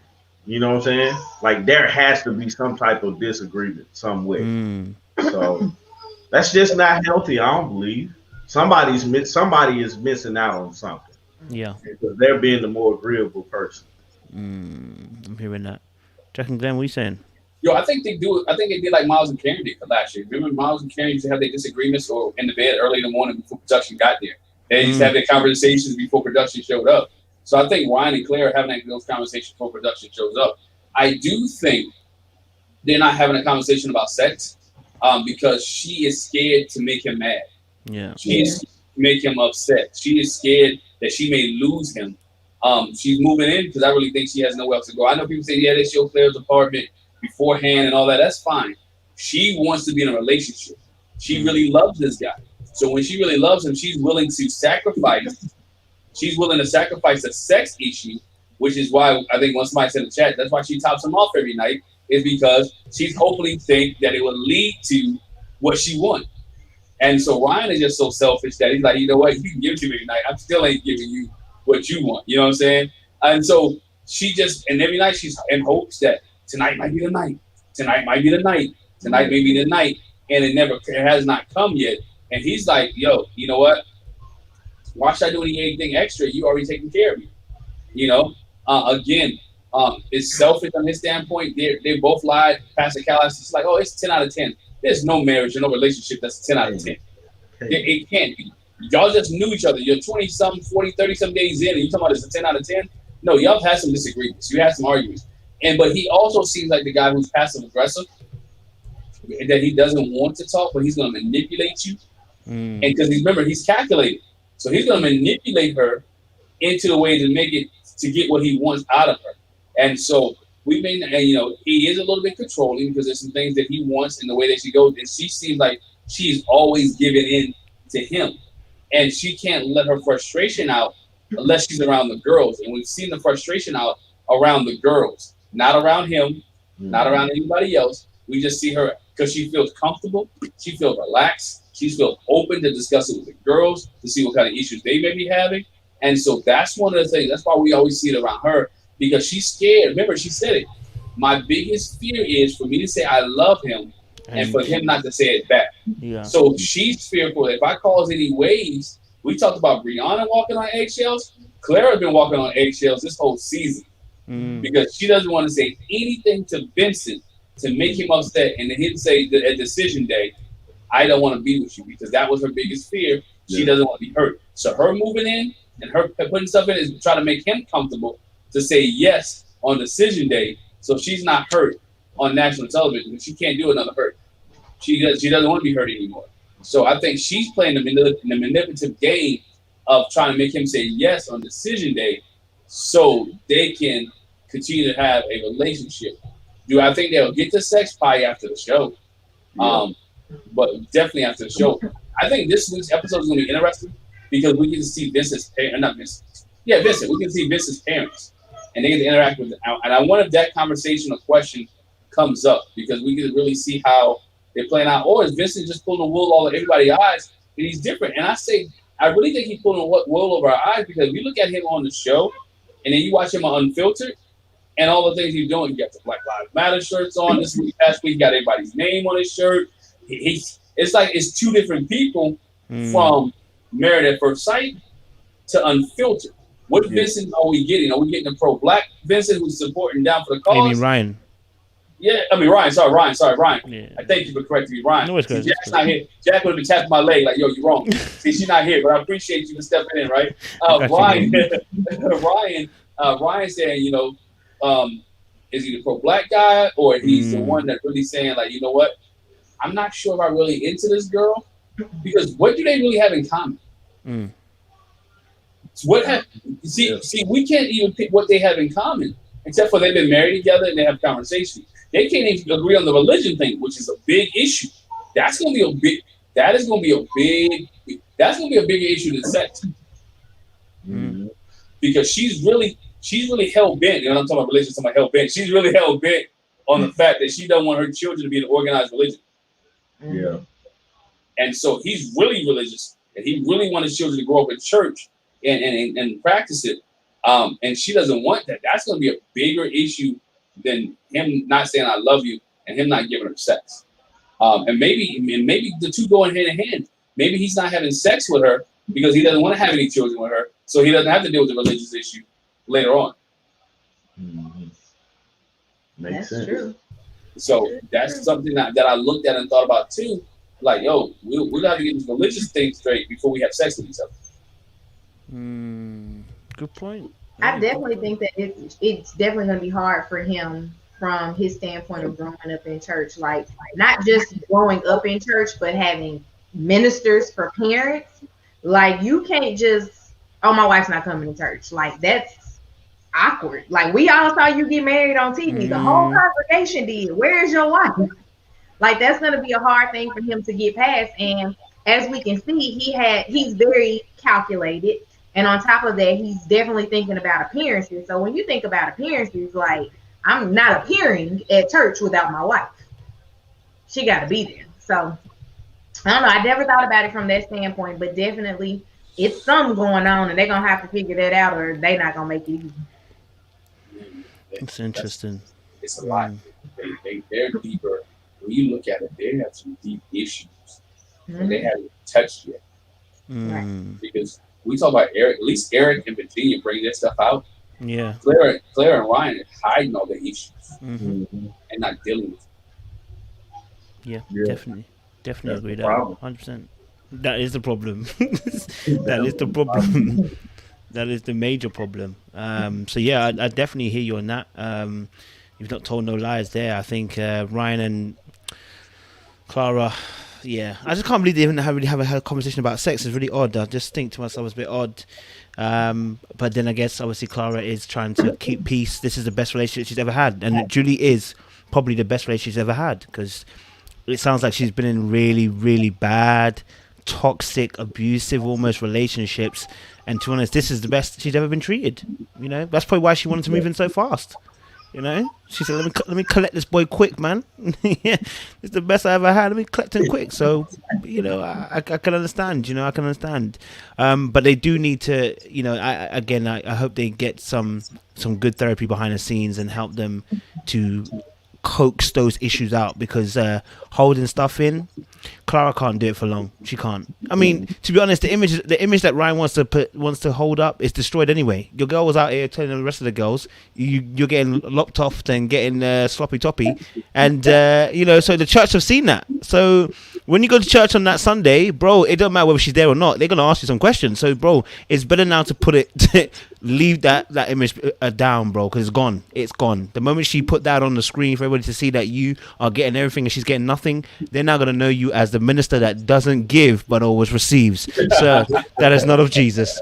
You know what I'm saying? Like, there has to be some type of disagreement some way. So that's just not healthy, I don't believe. Somebody is missing out on something. Yeah. Because they're being the more agreeable person. I'm hearing that. Jack and Glenn, what are you saying? Yo, I think they do. I think they did like Miles and Karen did last year. Remember, Miles and Karen used to have their disagreements or in the bed early in the morning before production got there. They used to have their conversations before production showed up. So I think Ryan and Claire are having those conversations before production shows up. I do think they're not having a conversation about sex because she is scared to make him mad. Yeah. She is to make him upset. She is scared that she may lose him. She's moving in because I really think she has nowhere else to go. I know people say, yeah, they show Claire's apartment beforehand and all that. That's fine. She wants to be in a relationship. She really loves this guy. So when she really loves him, she's willing to sacrifice. She's willing to sacrifice the sex issue, which is why I think when somebody said in the chat, that's why she tops him off every night, is because she's hopefully think that it will lead to what she wants. And so Ryan is just so selfish that he's like, you know what, you can give it to me tonight. I still ain't giving you what you want. You know what I'm saying? And so she just, and every night she's in hopes that tonight might be the night. Tonight might be the night. Tonight may be the night. And it has not come yet. And he's like, yo, you know what? Why should I do anything extra? You already taking care of me. You know? Again, it's selfish on his standpoint. They both lied. Pastor Callis is like, oh, it's 10 out of 10. There's no marriage or no relationship that's a 10 out of 10. It can't be. Y'all just knew each other. You're 20-something, 40, 30-some days in, and you talking about it's a 10 out of 10? No, y'all have had some disagreements. You had some arguments. But he also seems like the guy who's passive-aggressive, that he doesn't want to talk, but he's going to manipulate you. And because remember, he's calculated. So he's going to manipulate her into the way to get what he wants out of her. And so he is a little bit controlling because there's some things that he wants in the way that she goes. And she seems like she's always giving in to him. And she can't let her frustration out unless she's around the girls. And we've seen the frustration out around the girls, not around him, not around anybody else. We just see her because she feels comfortable. She feels relaxed. She feels open to discuss it with the girls to see what kind of issues they may be having. And so that's one of the things. That's why we always see it around her, because she's scared. Remember, she said it. My biggest fear is for me to say I love him and for him not to say it back. Yeah. So she's fearful. If I cause any waves, we talked about Brianna walking on eggshells. Clara's been walking on eggshells this whole season because she doesn't want to say anything to Vincent to make him upset and then him say at decision day, I don't want to be with you, because that was her biggest fear. She doesn't want to be hurt. So her moving in and her putting stuff in is trying to make him comfortable to say yes on decision day, so she's not hurt on national television. She can't do another hurt. She doesn't want to be hurt anymore. So I think she's playing the manipulative game of trying to make him say yes on decision day, so they can continue to have a relationship. Do I think they'll get to sex? Probably after the show. But definitely after the show. I think this week's episode is going to be interesting because we get to see Vincent's parents. Not Vincent. Yeah, Vincent. We can see Vincent's parents, and they get to interact with them. And I wonder if that conversation or question comes up because we get to really see how they're playing out. Or is Vincent just pulling the wool over everybody's eyes and he's different? And I really think he's pulling the wool over our eyes because if you look at him on the show and then you watch him on Unfiltered and all the things he's doing, you got the Black Lives Matter shirts on this week, past week, he got everybody's name on his shirt. It's like it's two different people from Married at First Sight to Unfiltered. What Vincent are we getting? Are we getting a pro-black Vincent who's supporting down for the cause? I mean Ryan. Yeah, I mean Ryan. Sorry, Ryan. Yeah. I thank you for correcting me, Ryan. No, it's good. Jack's not here. Jack would have been tapping my leg like, "Yo, you're wrong." See, she's not here, but I appreciate you for stepping in, right? Ryan saying, is he the pro-black guy or he's the one that really saying like, you know what? I'm not sure if I'm really into this girl because what do they really have in common? See, we can't even pick what they have in common except for they've been married together and they have conversations. They can't even agree on the religion thing, which is a big issue. That's going to be that's going to be a bigger issue than sex. Because she's really hell bent. You know, I'm talking about religion, talking about hell bent. She's really hell bent on the fact that she doesn't want her children to be an organized religion. Yeah. And so he's really religious, and he really wants his children to grow up in church and practice it. And she doesn't want that. That's going to be a bigger issue than him not saying "I love you" and him not giving her sex. And maybe the two go hand in hand. Maybe he's not having sex with her because he doesn't want to have any children with her, so he doesn't have to deal with the religious issue later on. Makes sense. True. So that's something that I looked at and thought about too. Like, yo, we'll have to get this religious thing straight before we have sex with each other. Good point. I definitely think that it's definitely going to be hard for him from his standpoint of growing up in church. Like not just growing up in church, but having ministers for parents. Like you can't just, oh, my wife's not coming to church. Like that's awkward. Like we all saw you get married on TV. The whole congregation did. Where's your wife? Like that's going to be a hard thing for him to get past. And as we can see, he's very calculated. And on top of that, he's definitely thinking about appearances. So when you think about appearances, like I'm not appearing at church without my wife. She got to be there. So I don't know. I never thought about it from that standpoint, but definitely it's something going on and they're going to have to figure that out or they're not going to make it easy. It's interesting. It's a lot. They're deeper. When you look at it, they have some deep issues that they haven't touched yet. Right. Because we talk about Eric, at least Eric and Virginia bring that stuff out. Yeah. Claire and Ryan are hiding all the issues and not dealing with it. Yeah, definitely That's agree the that. problem. 100%. That is the problem. That is the problem. That is the major problem. So yeah, I definitely hear you on that. You've not told no lies there. I think Ryan and Clara. Yeah, I just can't believe they even really have a conversation about sex. It's really odd. I just think to myself it's a bit odd. But then I guess obviously Clara is trying to keep peace. This is the best relationship she's ever had, and Julie is probably the best relationship she's ever had because it sounds like she's been in really, really bad, toxic, abusive, almost relationships. And to be honest, this is the best she's ever been treated. You know, that's probably why she wanted to move in so fast. You know, she said, "Let me collect this boy quick, man. Yeah, it's the best I ever had. Let me collect him quick." So, you know, I can understand. You know, I can understand. But they do need to. You know, I hope they get some good therapy behind the scenes and help them to coax those issues out because holding stuff in, Clara can't do it for long. She can't. I mean, to be honest, the image that Ryan wants to hold up is destroyed anyway. Your girl was out here telling the rest of the girls you're getting lopped off and getting sloppy toppy, and you know, so the church have seen that. So when you go to church on that Sunday, bro, it don't matter whether she's there or not. They're gonna ask you some questions. So, bro, it's better now to put it leave that image down, bro, because it's gone. The moment she put that on the screen for everybody to see that you are getting everything and she's getting nothing, they're now going to know you as the minister that doesn't give but always receives. Sir, that is not of Jesus.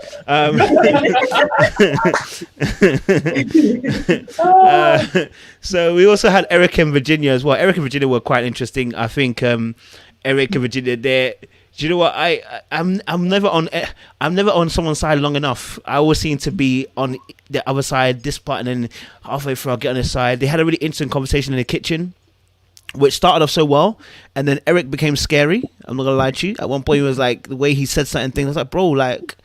So we also had Eric and Virginia as well. Eric and Virginia were quite interesting. I think Eric and Virginia, do you know what? I'm never on someone's side long enough. I always seem to be on the other side, this part, and then halfway through I'll get on this side. They had a really interesting conversation in the kitchen, which started off so well, and then Eric became scary. I'm not gonna lie to you. At one point, it was like the way he said certain things. I was like, bro, like,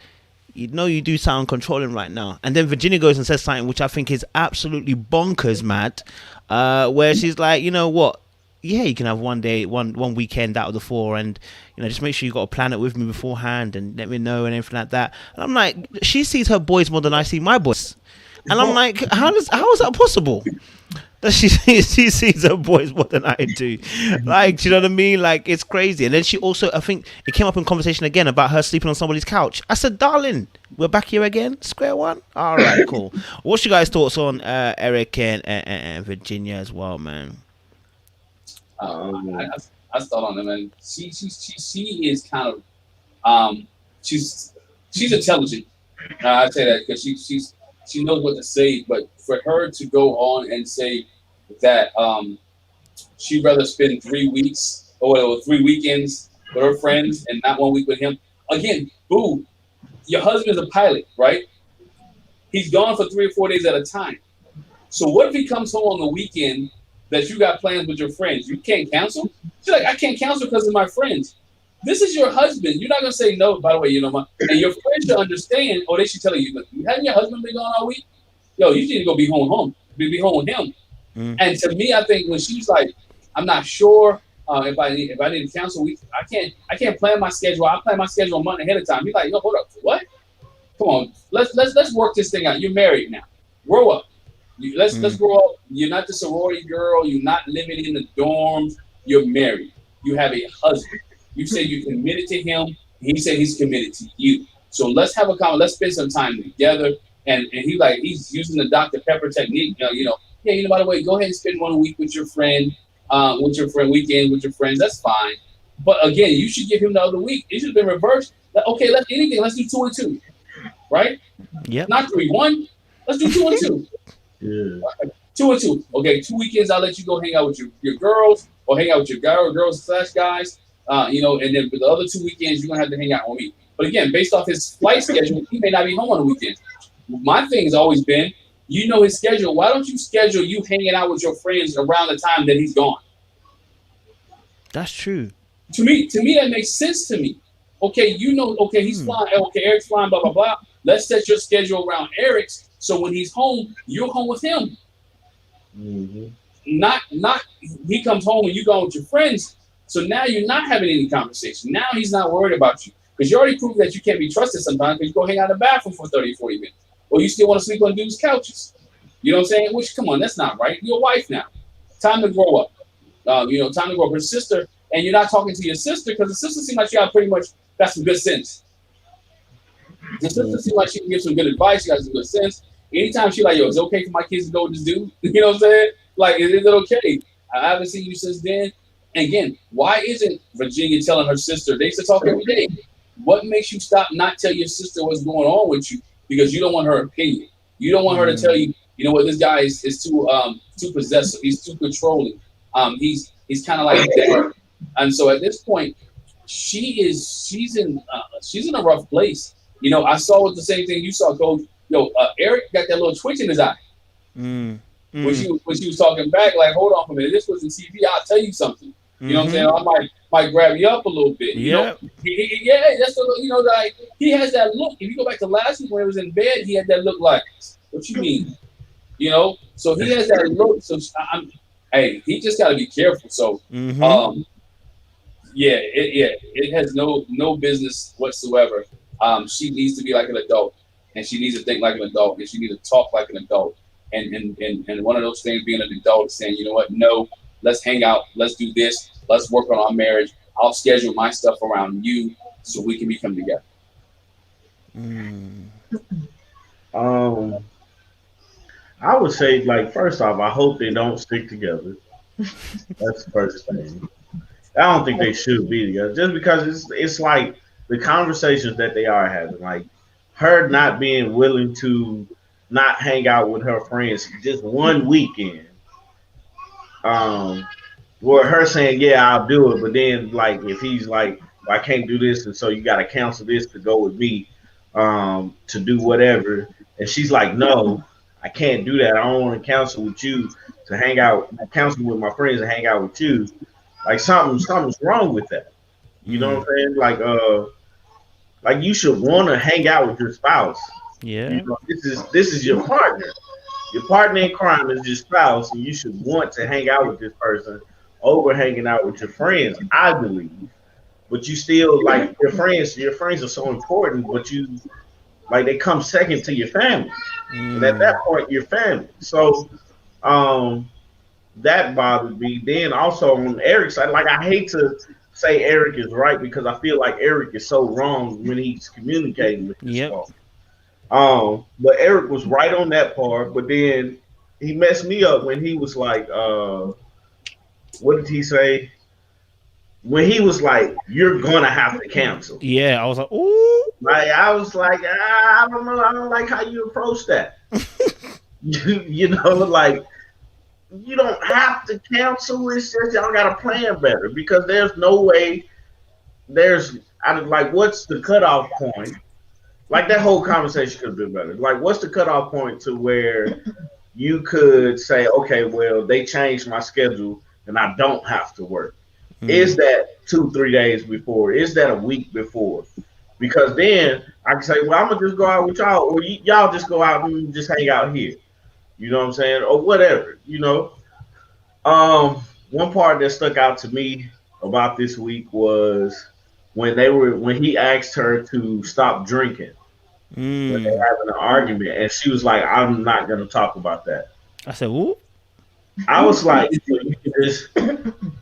you know, you do sound controlling right now. And then Virginia goes and says something which I think is absolutely bonkers mad, where she's like, you know what? Yeah, you can have one day, one weekend out of the 4, and you know, just make sure you got a plan it with me beforehand and let me know and everything like that. And I'm like, she sees her boys more than I see my boys, and I'm like, how is that possible? That she sees her boys more than I do. Like, do you know what I mean? Like, it's crazy. And then she also, I think it came up in conversation again about her sleeping on somebody's couch. I said, darling, we're back here again, square one. All right, cool. What's your guys' thoughts on Eric and Virginia as well, man? I start on them, and she is kind of she's intelligent. I say that because she knows what to say, but for her to go on and say that she'd rather spend 3 weeks or 3 weekends with her friends and not 1 week with him. Again, boo, your husband's a pilot, right? He's gone for 3 or 4 days at a time. So what if he comes home on the weekend that you got plans with your friends? You can't cancel? She's like, I can't cancel because of my friends. This is your husband. You're not going to say no, by the way, you know, and your friends should understand, or they should tell you, hadn't your husband been gone all week? Yo, you need to go be home with him. Mm. And to me, I think when she's like, I'm not sure if I need to cancel, I can't plan my schedule. I plan my schedule a month ahead of time. He's like, yo, hold up, what? Come on, let's work this thing out. You're married now. Grow up. Let's grow up. You're not the sorority girl. You're not living in the dorms. You're married. You have a husband. You say you're committed to him. He said he's committed to you. So let's have a conversation. Let's spend some time together. And he's using the Dr. Pepper technique. By the way, go ahead and spend 1 week with your friend, weekend with your friends. That's fine. But again, you should give him the other week. It should have been reversed. Okay, let's do 2 and 2, right? Yeah. Not 3-1. Let's do 2 and 2. Yeah. 2 and 2. Okay, 2 weekends I'll let you go hang out with your girls or hang out with your girls/guys. And then for the other 2 weekends you're gonna have to hang out on me. But again, based off his flight schedule, he may not be home on the weekend. My thing has always been, you know his schedule. Why don't you schedule you hanging out with your friends around the time that he's gone? That's true. To me, that makes sense to me. Okay, he's flying. Okay, Eric's flying. Blah blah blah. Let's set your schedule around Eric's. So when he's home, you're home with him. Mm-hmm. Not he comes home and you go with your friends. So now you're not having any conversation. Now he's not worried about you because you already proved that you can't be trusted sometimes because you go hang out in the bathroom for 30 or 40 minutes. Or you still want to sleep on dudes' couches. You know what I'm saying? Which, come on, that's not right. You're a wife now. Time to grow up. Time to grow up. Her sister, and you're not talking to your sister because the sister seems like she got some good sense. The sister seems like she can give some good advice. She got some good sense. Anytime she's like, yo, is it okay for my kids to go with this dude? You know what I'm saying? Like, is it okay? I haven't seen you since then. And again, why isn't Virginia telling her sister? They used to talk every day. What makes you not tell your sister what's going on with you? Because you don't want her opinion. You don't want her to tell you, you know what, this guy is too possessive. He's too controlling. He's kind of like that. And so at this point, she's in a rough place. I saw the same thing you saw, Coach. Eric got that little twitch in his eye. When she was talking back, like, hold on for a minute, this wasn't TV. I'll tell you something. You know what I'm saying? I might grab you up a little bit. Yeah. That's like he has that look. If you go back to last week when he was in bed, he had that look like, what you mean? So he has that look. So he just got to be careful. So it has no business whatsoever. She needs to be like an adult, and she needs to think like an adult, and she needs to talk like an adult. And one of those things being an adult is saying, you know what, no, let's hang out, let's do this, let's work on our marriage. I'll schedule my stuff around you so we can become together. would say, like, first off, I hope they don't stick together. That's the first thing. I don't think they should be together, just because it's like the conversations that they are having, like her not being willing to not hang out with her friends just one weekend. Um, or her saying, "Yeah, I'll do it," but then like if he's like, well, "I can't do this," and so you got to cancel this to go with me, to do whatever, and she's like, "No, I can't do that. I don't want to cancel with you to hang out, cancel with my friends and hang out with you." Like something's wrong with that. You know what I'm saying? Like you should want to hang out with your spouse. Yeah. You know, this is your partner. Your partner in crime is your spouse, and you should want to hang out with this person over hanging out with your friends, I believe. But you still like your friends. Your friends are so important, but you like they come second to your family, and at that point, your family. So, that bothered me. Then also on Eric's side, like I hate to say Eric is right because I feel like Eric is so wrong when he's communicating with this phone. But Eric was right on that part. But then he messed me up when he was like, what did he say? When he was like, "You're gonna have to cancel." Yeah, I was like, ooh. Like I was like, I don't know, I don't like how you approach that. you know, like you don't have to cancel. It's just y'all got to plan better because there's no way. Like, what's the cutoff point? Like that whole conversation could have been better. Like, what's the cutoff point to where you could say, okay, well, they changed my schedule and I don't have to work. Is that 2-3 days before? Is that a week before? Because then I can say, well, I'm gonna just go out with y'all, or y'all just go out and just hang out here. You know what I'm saying, or whatever. You know. One part that stuck out to me about this week was when he asked her to stop drinking. When they were having an argument, and she was like, "I'm not gonna talk about that." I said, "Ooh." I was like,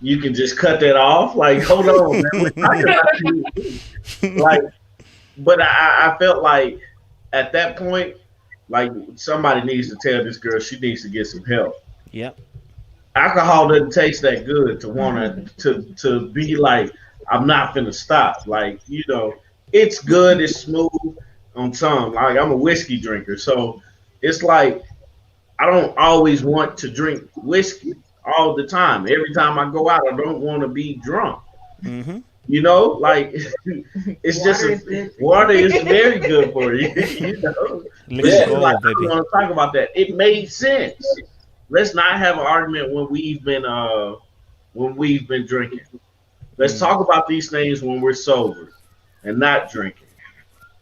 you can just cut that off. Like, hold on, man. We're talking about you. Like, but I felt like at that point, like somebody needs to tell this girl she needs to get some help. Yep. Alcohol doesn't taste that good to want to be like, I'm not gonna stop. Like, you know, it's good, it's smooth on some. Like I'm a whiskey drinker, so it's like I don't always want to drink whiskey all the time. Every time I go out, I don't want to be drunk. You know, like it's water is very good for you. You know, like, I want to talk about that. It made sense. Let's not have an argument when we've been drinking. Let's talk about these things when we're sober and not drinking.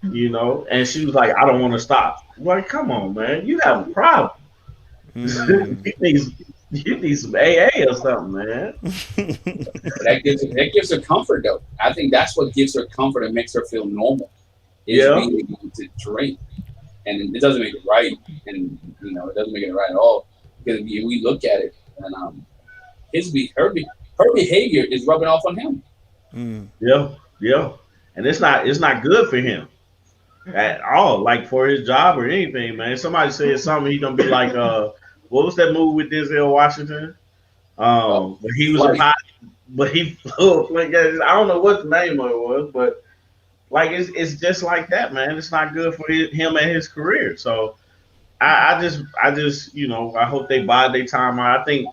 You know, and she was like, "I don't want to stop." I'm like, come on, man, you have a problem. You need some AA or something, man. That gives her comfort, though. I think that's what gives her comfort and makes her feel normal. Is being able to drink, and it doesn't make it right, and you know it doesn't make it right at all. Because we look at it, and her behavior is rubbing off on him. Yeah, and it's not good for him at all. Like for his job or anything, man. Somebody said something, he's gonna be like, what was that movie with Denzel Washington? But he was a pilot, but he flew. Like, I don't know what the name of it was, but like it's just like that, man. It's not good for him and his career. So I just you know, I hope they bide their time out. I think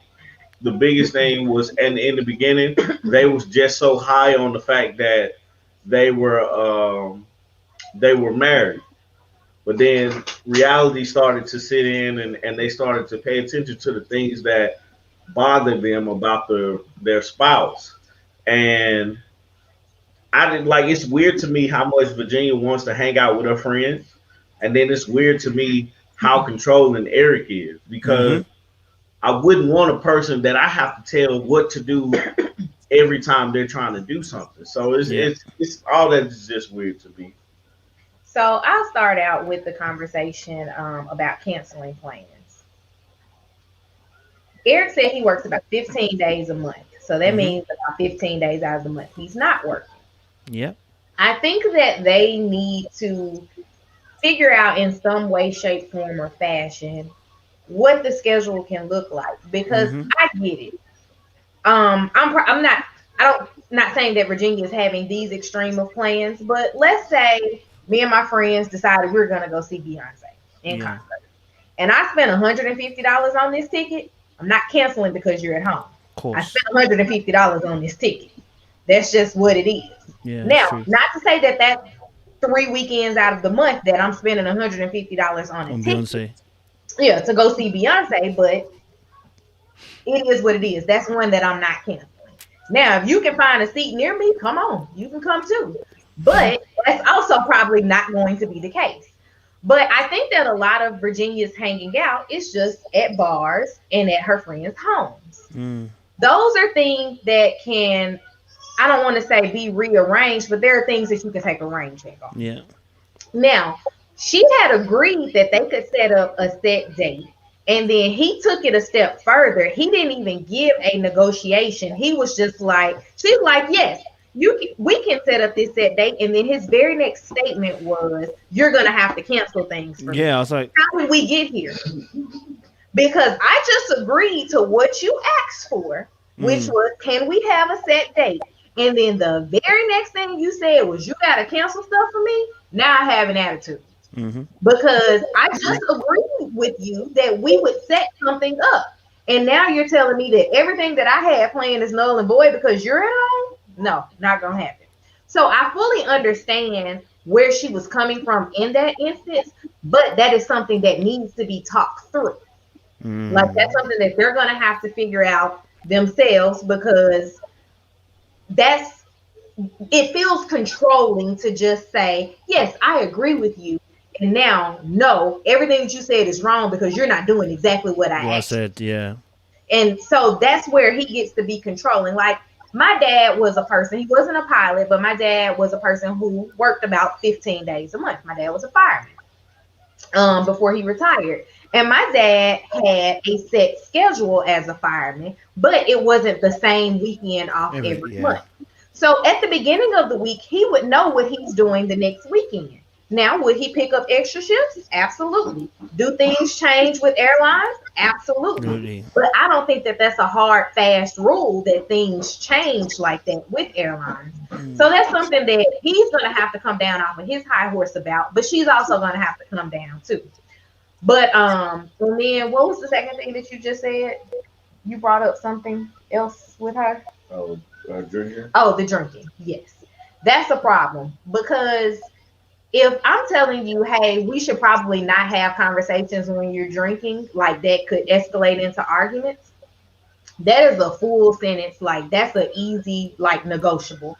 the biggest thing was, and in the beginning, they was just so high on the fact that they were married. But then reality started to sit in, and they started to pay attention to the things that bothered them about their spouse. And I didn't like. It's weird to me how much Virginia wants to hang out with her friends, and then it's weird to me how controlling Eric is, because I wouldn't want a person that I have to tell what to do every time they're trying to do something. So it's all that is just weird to me. So I'll start out with the conversation about canceling plans. Eric said he works about 15 days a month. So that means about 15 days out of the month he's not working. Yeah. I think that they need to figure out in some way, shape, form, or fashion what the schedule can look like, because I get it. I'm not, not saying that Virginia is having these extreme of plans, but let's say me and my friends decided we're gonna go see Beyonce in concert, and I spent $150 on this ticket. I'm not canceling because you're at home. I spent $150 on this ticket. That's just what it is. Yeah, now, not to say that that's 3 weekends out of the month that I'm spending $150 on a ticket. Beyonce. Yeah, to go see Beyonce, but it is what it is. That's one that I'm not canceling. Now, if you can find a seat near me, come on, you can come too. But that's also probably not going to be the case. But I think that a lot of Virginia's hanging out is just at bars and at her friends' homes. Those are things that can, I don't want to say be rearranged, but there are things that you can take a range back on. Yeah. Now, she had agreed that they could set up a set date. And then he took it a step further. He didn't even give a negotiation. He was just like, she's like, yes, we can set up this set date. And then his very next statement was, you're going to have to cancel things for me. I was like, how did we get here? Because I just agreed to what you asked for, which was, can we have a set date? And then the very next thing you said was, you got to cancel stuff for me. Now I have an attitude. Because I just agreed with you that we would set something up. And now you're telling me that everything that I had planned is null and void because you're at home? No, not going to happen. So I fully understand where she was coming from in that instance, but that is something that needs to be talked through. Like, that's something that they're going to have to figure out themselves, because it feels controlling to just say, yes, I agree with you. And now, no, everything that you said is wrong because you're not doing exactly what I said. Yeah. And so that's where he gets to be controlling. Like, my dad was a person, he wasn't a pilot, but my dad was a person who worked about 15 days a month. My dad was a fireman before he retired. And my dad had a set schedule as a fireman, but it wasn't the same weekend off every month. So at the beginning of the week, he would know what he's doing the next weekend. Now, would he pick up extra shifts? Absolutely. Do things change with airlines? Absolutely. But I don't think that that's a hard, fast rule that things change like that with airlines. So that's something that he's going to have to come down off of his high horse about, but she's also going to have to come down too. But and then what was the second thing that you just said? You brought up something else with her? Drinking. Oh, the drinking. Yes. That's a problem, because if I'm telling you, hey, we should probably not have conversations when you're drinking, like that could escalate into arguments, that is a full sentence. Like, that's an easy, like, negotiable.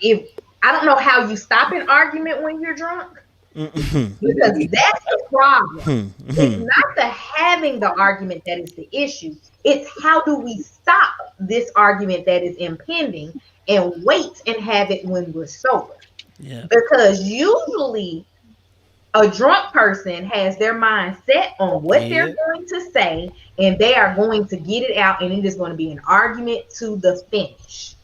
If I don't know how you stop an argument when you're drunk, because that's the problem. It's not the having the argument that is the issue. It's how do we stop this argument that is impending and wait and have it when we're sober. Yeah. Because usually a drunk person has their mind set on what they're going to say, and they are going to get it out, and it is going to be an argument to the finish.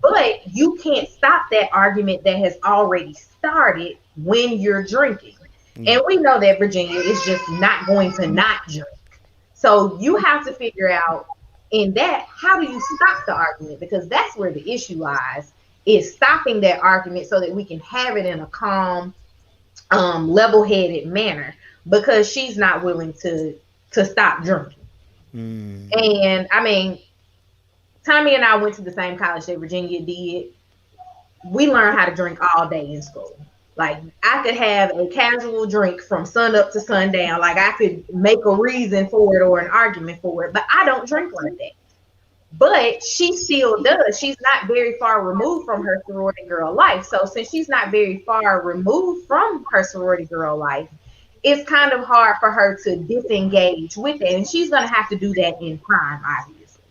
But you can't stop that argument that has already started when you're drinking. And we know that Virginia is just not going to not drink. So you have to figure out in that, how do you stop the argument? Because that's where the issue lies, is stopping that argument so that we can have it in a calm, level-headed manner, because she's not willing to stop drinking. And I mean, Tommy and I went to the same college that Virginia did. We learned how to drink all day in school. Like, I could have a casual drink from sun up to sundown. Like, I could make a reason for it or an argument for it, but I don't drink like that. But she still does. She's not very far removed from her sorority girl life. So since she's not very far removed from her sorority girl life, it's kind of hard for her to disengage with it. And she's going to have to do that in time, obviously.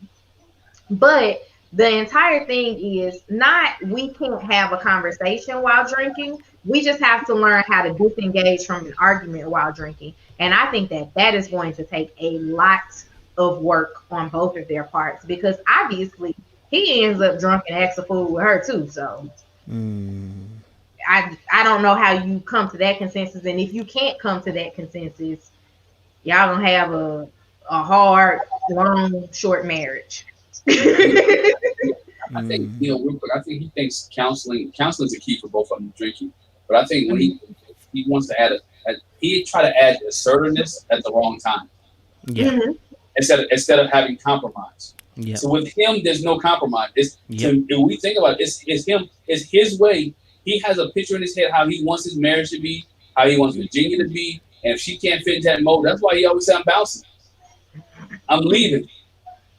But the entire thing is not, we can't have a conversation while drinking. We just have to learn how to disengage from an argument while drinking. And I think that that is going to take a lot of work on both of their parts, because obviously he ends up drunk and acts a fool with her too. So I don't know how you come to that consensus. And if you can't come to that consensus, y'all gonna have a hard, long, short marriage. I think real quick. I think he thinks counseling's a key for both of them drinking. But I think when he wants to he try to add assertiveness at the wrong time. Yeah. Instead of having compromise. Yeah. So with him, there's no compromise. If we think about it, it's him. It's his way. He has a picture in his head how he wants his marriage to be, how he wants Virginia to be, and if she can't fit into that mold, that's why he always said, "I'm bouncing. I'm leaving.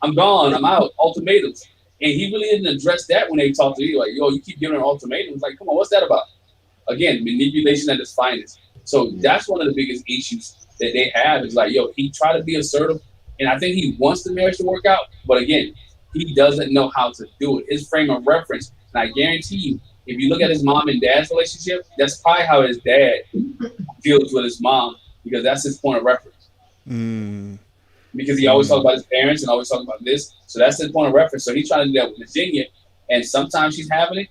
I'm gone. I'm out." Ultimatums. And he really didn't address that when they talked to you. Like, yo, you keep giving her ultimatums. Like, come on, what's that about? Again, manipulation at its finest. So that's one of the biggest issues that they have is like, yo, he tried to be assertive. And I think he wants the marriage to work out. But again, he doesn't know how to do it. His frame of reference, and I guarantee you, if you look at his mom and dad's relationship, that's probably how his dad deals with his mom because that's his point of reference. Because he always talks about his parents and always talks about this. So that's his point of reference. So he's trying to do that with Virginia. And sometimes she's having it.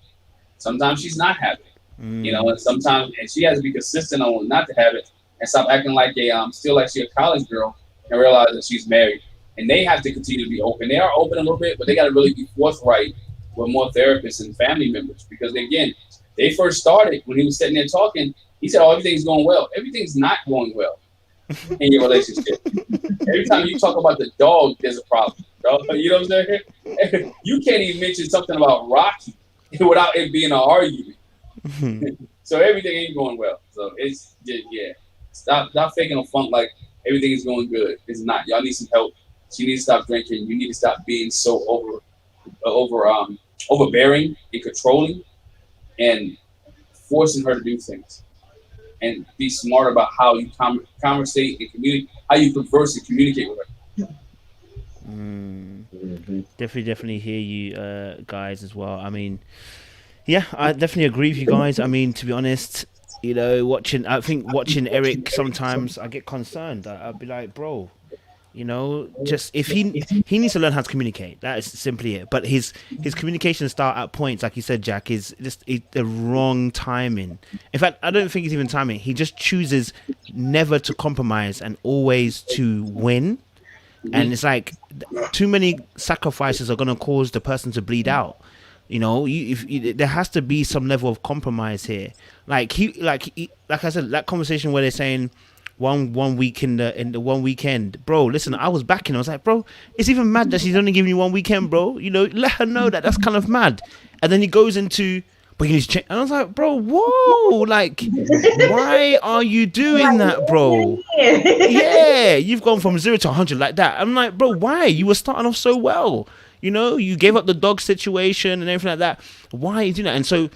Sometimes she's not having it. And sometimes she has to be consistent on not to have it and stop acting like still like she's a college girl and realize that she's married. And they have to continue to be open. They are open a little bit, but they got to really be forthright with more therapists and family members. Because again, they first started when he was sitting there talking, he said, "Oh, everything's going well." Everything's not going well in your relationship. Every time you talk about the dog, there's a problem. You know what I'm saying? You can't even mention something about Rocky without it being an argument. So everything ain't going well. So it's stop faking a funk like everything is going good. It's not. Y'all need some help. She needs to stop drinking. You need to stop being so overbearing and controlling and forcing her to do things. And be smart about how you conversate and communicate, how you converse and communicate with her. Definitely hear you guys as well. I mean, yeah, I definitely agree with you guys. I mean, to be honest, watching Eric, sometimes I get concerned. I'll be like, bro, just if he needs to learn how to communicate. That is simply it. But his communication style at points, like you said, Jack, is just the wrong timing. In fact, I don't think it's even timing. He just chooses never to compromise and always to win. And it's like too many sacrifices are going to cause the person to bleed out. There has to be some level of compromise here. Like I said, that conversation where they're saying one week in the 1 weekend, bro. Listen, I was backing. I was like, bro, it's even mad that she's only giving you 1 weekend, bro. Let her know that's kind of mad. And then he goes into, but you need to change. And I was like, bro, whoa, like, why are you doing that, bro? Yeah, you've gone from 0 to 100 like that. I'm like, bro, why? You were starting off so well. You gave up the dog situation and everything like that. Why are you doing that? And so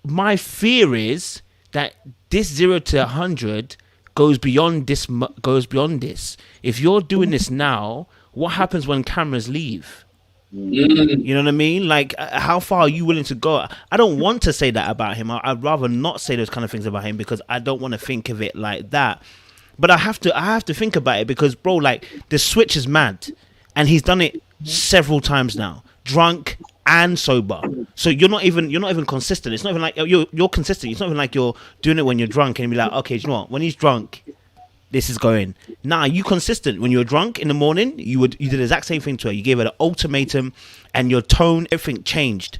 my fear is that this 0 to 100 goes beyond this. If you're doing this now, what happens when cameras leave? You know what I mean? Like, how far are you willing to go? I don't want to say that about him. I'd rather not say those kind of things about him because I don't want to think of it like that. But I have to think about it because, bro, like, the switch is mad, and he's done it several times now, drunk and sober. So you're not even consistent. It's not even like you're consistent. It's not even like you're doing it when you're drunk and be like, okay, do you know what? When he's drunk, this is going. Nah, you consistent. When you're drunk in the morning, you did the exact same thing to her. You gave her the ultimatum, and your tone, everything changed.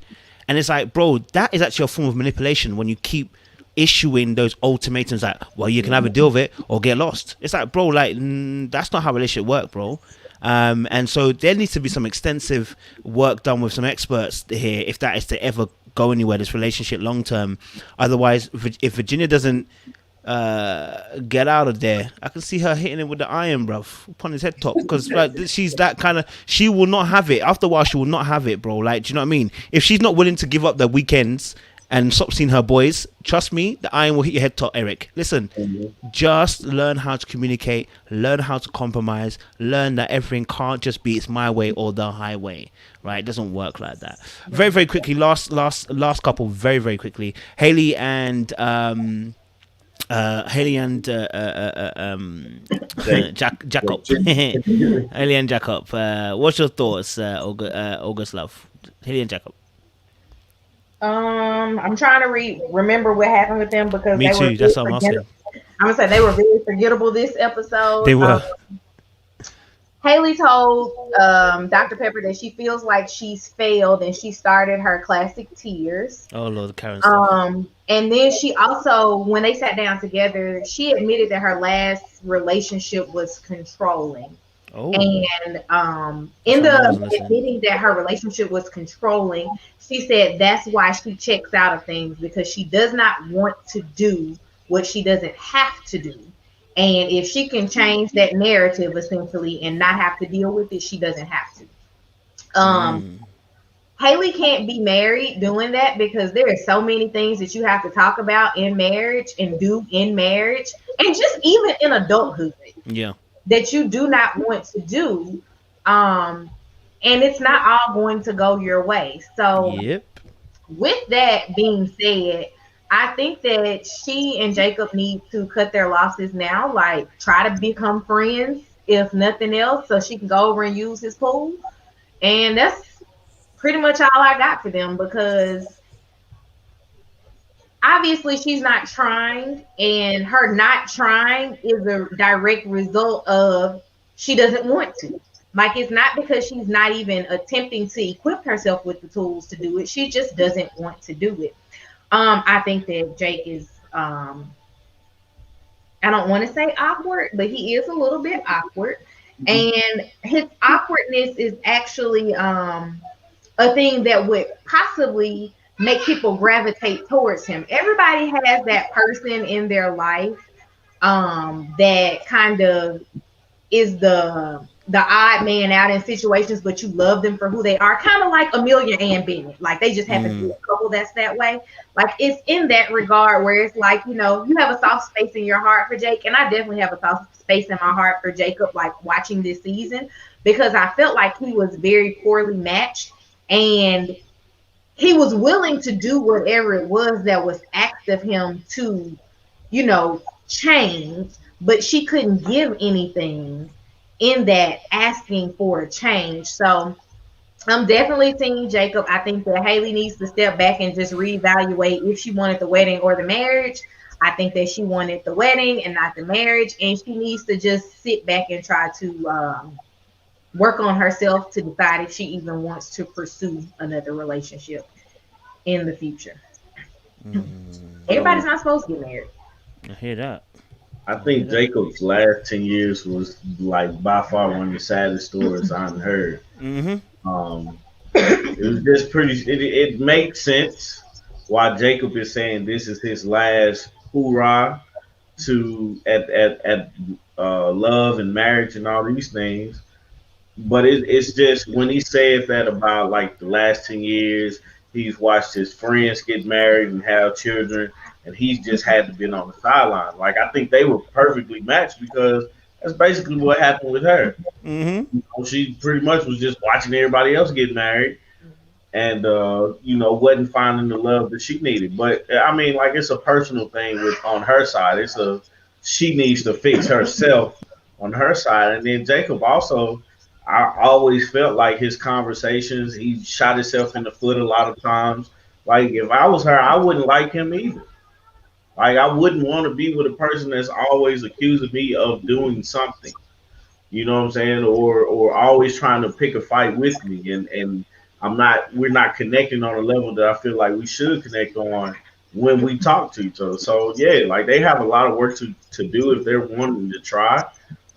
And it's like, bro, that is actually a form of manipulation when you keep issuing those ultimatums like, well, you can either deal with it or get lost. It's like, bro, like, that's not how relationship work, bro. And so there needs to be some extensive work done with some experts here if that is to ever go anywhere, this relationship long term. Otherwise, if Virginia doesn't get out of there, I can see her hitting him with the iron, bruv, upon his head top, because like, she's that kind of, she will not have it. After a while, she will not have it, bro. Like, do you know what I mean? If she's not willing to give up the weekends and stop seeing her boys, trust me, the iron will hit your head top, Eric. Listen, just learn how to communicate, learn how to compromise, learn that everything can't just be it's my way or the highway, right? It doesn't work like that. Very, very quickly, last couple, very, very quickly. Haley and Jacob. Haley and Jacob. What's your thoughts, August Love? Haley and Jacob. I'm trying to remember what happened with them because me too. That's what I'm asking. I'm gonna say they were very forgettable this episode. They were. Haley told Dr. Pepper that she feels like she's failed, and she started her classic tears. Oh Lord, Karen. Stuff. And then she also, when they sat down together, she admitted that her last relationship was controlling. Oh. And in the admitting that her relationship was controlling, she said that's why she checks out of things, because she does not want to do what she doesn't have to do. And if she can change that narrative essentially and not have to deal with it, she doesn't have to. Haley can't be married doing that, because there are so many things that you have to talk about in marriage and do in marriage, and just even in adulthood. Yeah. That you do not want to do. And it's not all going to go your way. So with that being said, I think that she and Jacob need to cut their losses now, like try to become friends, if nothing else, so she can go over and use his pool. And that's pretty much all I got for them, because obviously she's not trying, and her not trying is a direct result of she doesn't want to. Like, it's not because she's not even attempting to equip herself with the tools to do it. She just doesn't want to do it. I think that Jake is, I don't want to say awkward, but he is a little bit awkward. And his awkwardness is actually a thing that would possibly make people gravitate towards him. Everybody has that person in their life that kind of is the odd man out in situations, but you love them for who they are. Kind of like Amelia and Bennett. Like, they just happen to be a couple that's that way. Like, it's in that regard where it's like, you know, you have a soft space in your heart for Jake, and I definitely have a soft space in my heart for Jacob, like, watching this season, because I felt like he was very poorly matched, and he was willing to do whatever it was that was asked of him to, you know, change, but she couldn't give anything in that asking for a change. So I'm definitely seeing Jacob. I think that Haley needs to step back and just reevaluate if she wanted the wedding or the marriage. I think that she wanted the wedding and not the marriage, and she needs to just sit back and try to work on herself to decide if she even wants to pursue another relationship in the future. Everybody's not supposed to get married. I hear that. I think Jacob's last 10 years was, like, by far one of the saddest stories I've heard. It was just pretty. It makes sense why Jacob is saying this is his last hoorah to at love and marriage and all these things. But it's just when he said that about, like, the last 10 years, he's watched his friends get married and have children, and he's just had to be on the sideline. Like, I think they were perfectly matched, because that's basically what happened with her. You know, she pretty much was just watching everybody else get married, and you know, wasn't finding the love that she needed. But I mean, like, it's a personal thing on her side. She needs to fix herself on her side, and then Jacob also. I always felt like his conversations, he shot himself in the foot a lot of times. Like, if I was her, I wouldn't like him either. Like, I wouldn't want to be with a person that's always accusing me of doing something. You know what I'm saying? Or always trying to pick a fight with me. And we're not connecting on a level that I feel like we should connect on when we talk to each other. So yeah, like, they have a lot of work to do if they're wanting to try.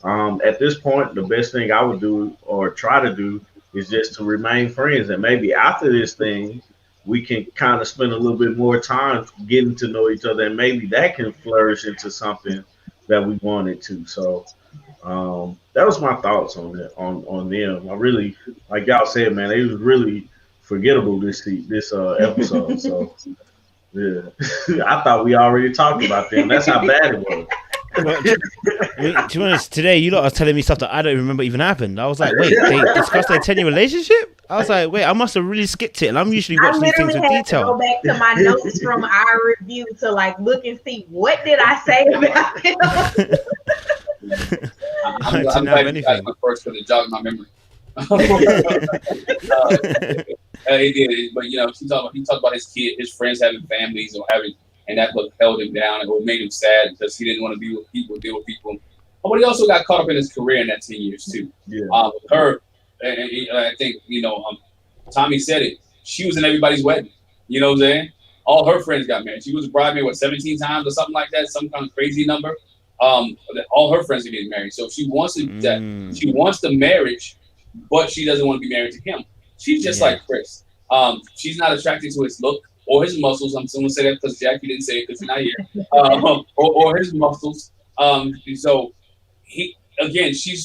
At this point, the best thing I would do or try to do is just to remain friends. And maybe after this thing, we can kind of spend a little bit more time getting to know each other, and maybe that can flourish into something that we wanted to. So that was my thoughts on it, on them. I really, like y'all said, man, they was really forgettable this episode. So yeah, I thought we already talked about them. That's how bad it was. Well, to be honest, today you lot are telling me stuff that I don't remember even happened. I was like, wait, they discussed their 10-year relationship? I was like, wait, I must have really skipped it. And I'm usually watching these things in detail. To go back to my notes from our review to, like, look and see what did I say about them. I'm glad you guys went first, because it jogged my memory. He did, but you know, he talked about his friends having families or having and that look held him down and made him sad because he didn't want to be with people, deal with people. But he also got caught up in his career in that 10 years too. Yeah. With her, and I think Tommy said it. She was in everybody's wedding. You know what I'm saying? All her friends got married. She was a bridesmaid 17 times or something like that, some kind of crazy number. All her friends are getting married, so she wants to. She wants the marriage, but she doesn't want to be married to him. She's just like Chris. She's not attracted to his look or his muscles. I'm going to say that because Jackie didn't say it because you're not here. Or his muscles. So she's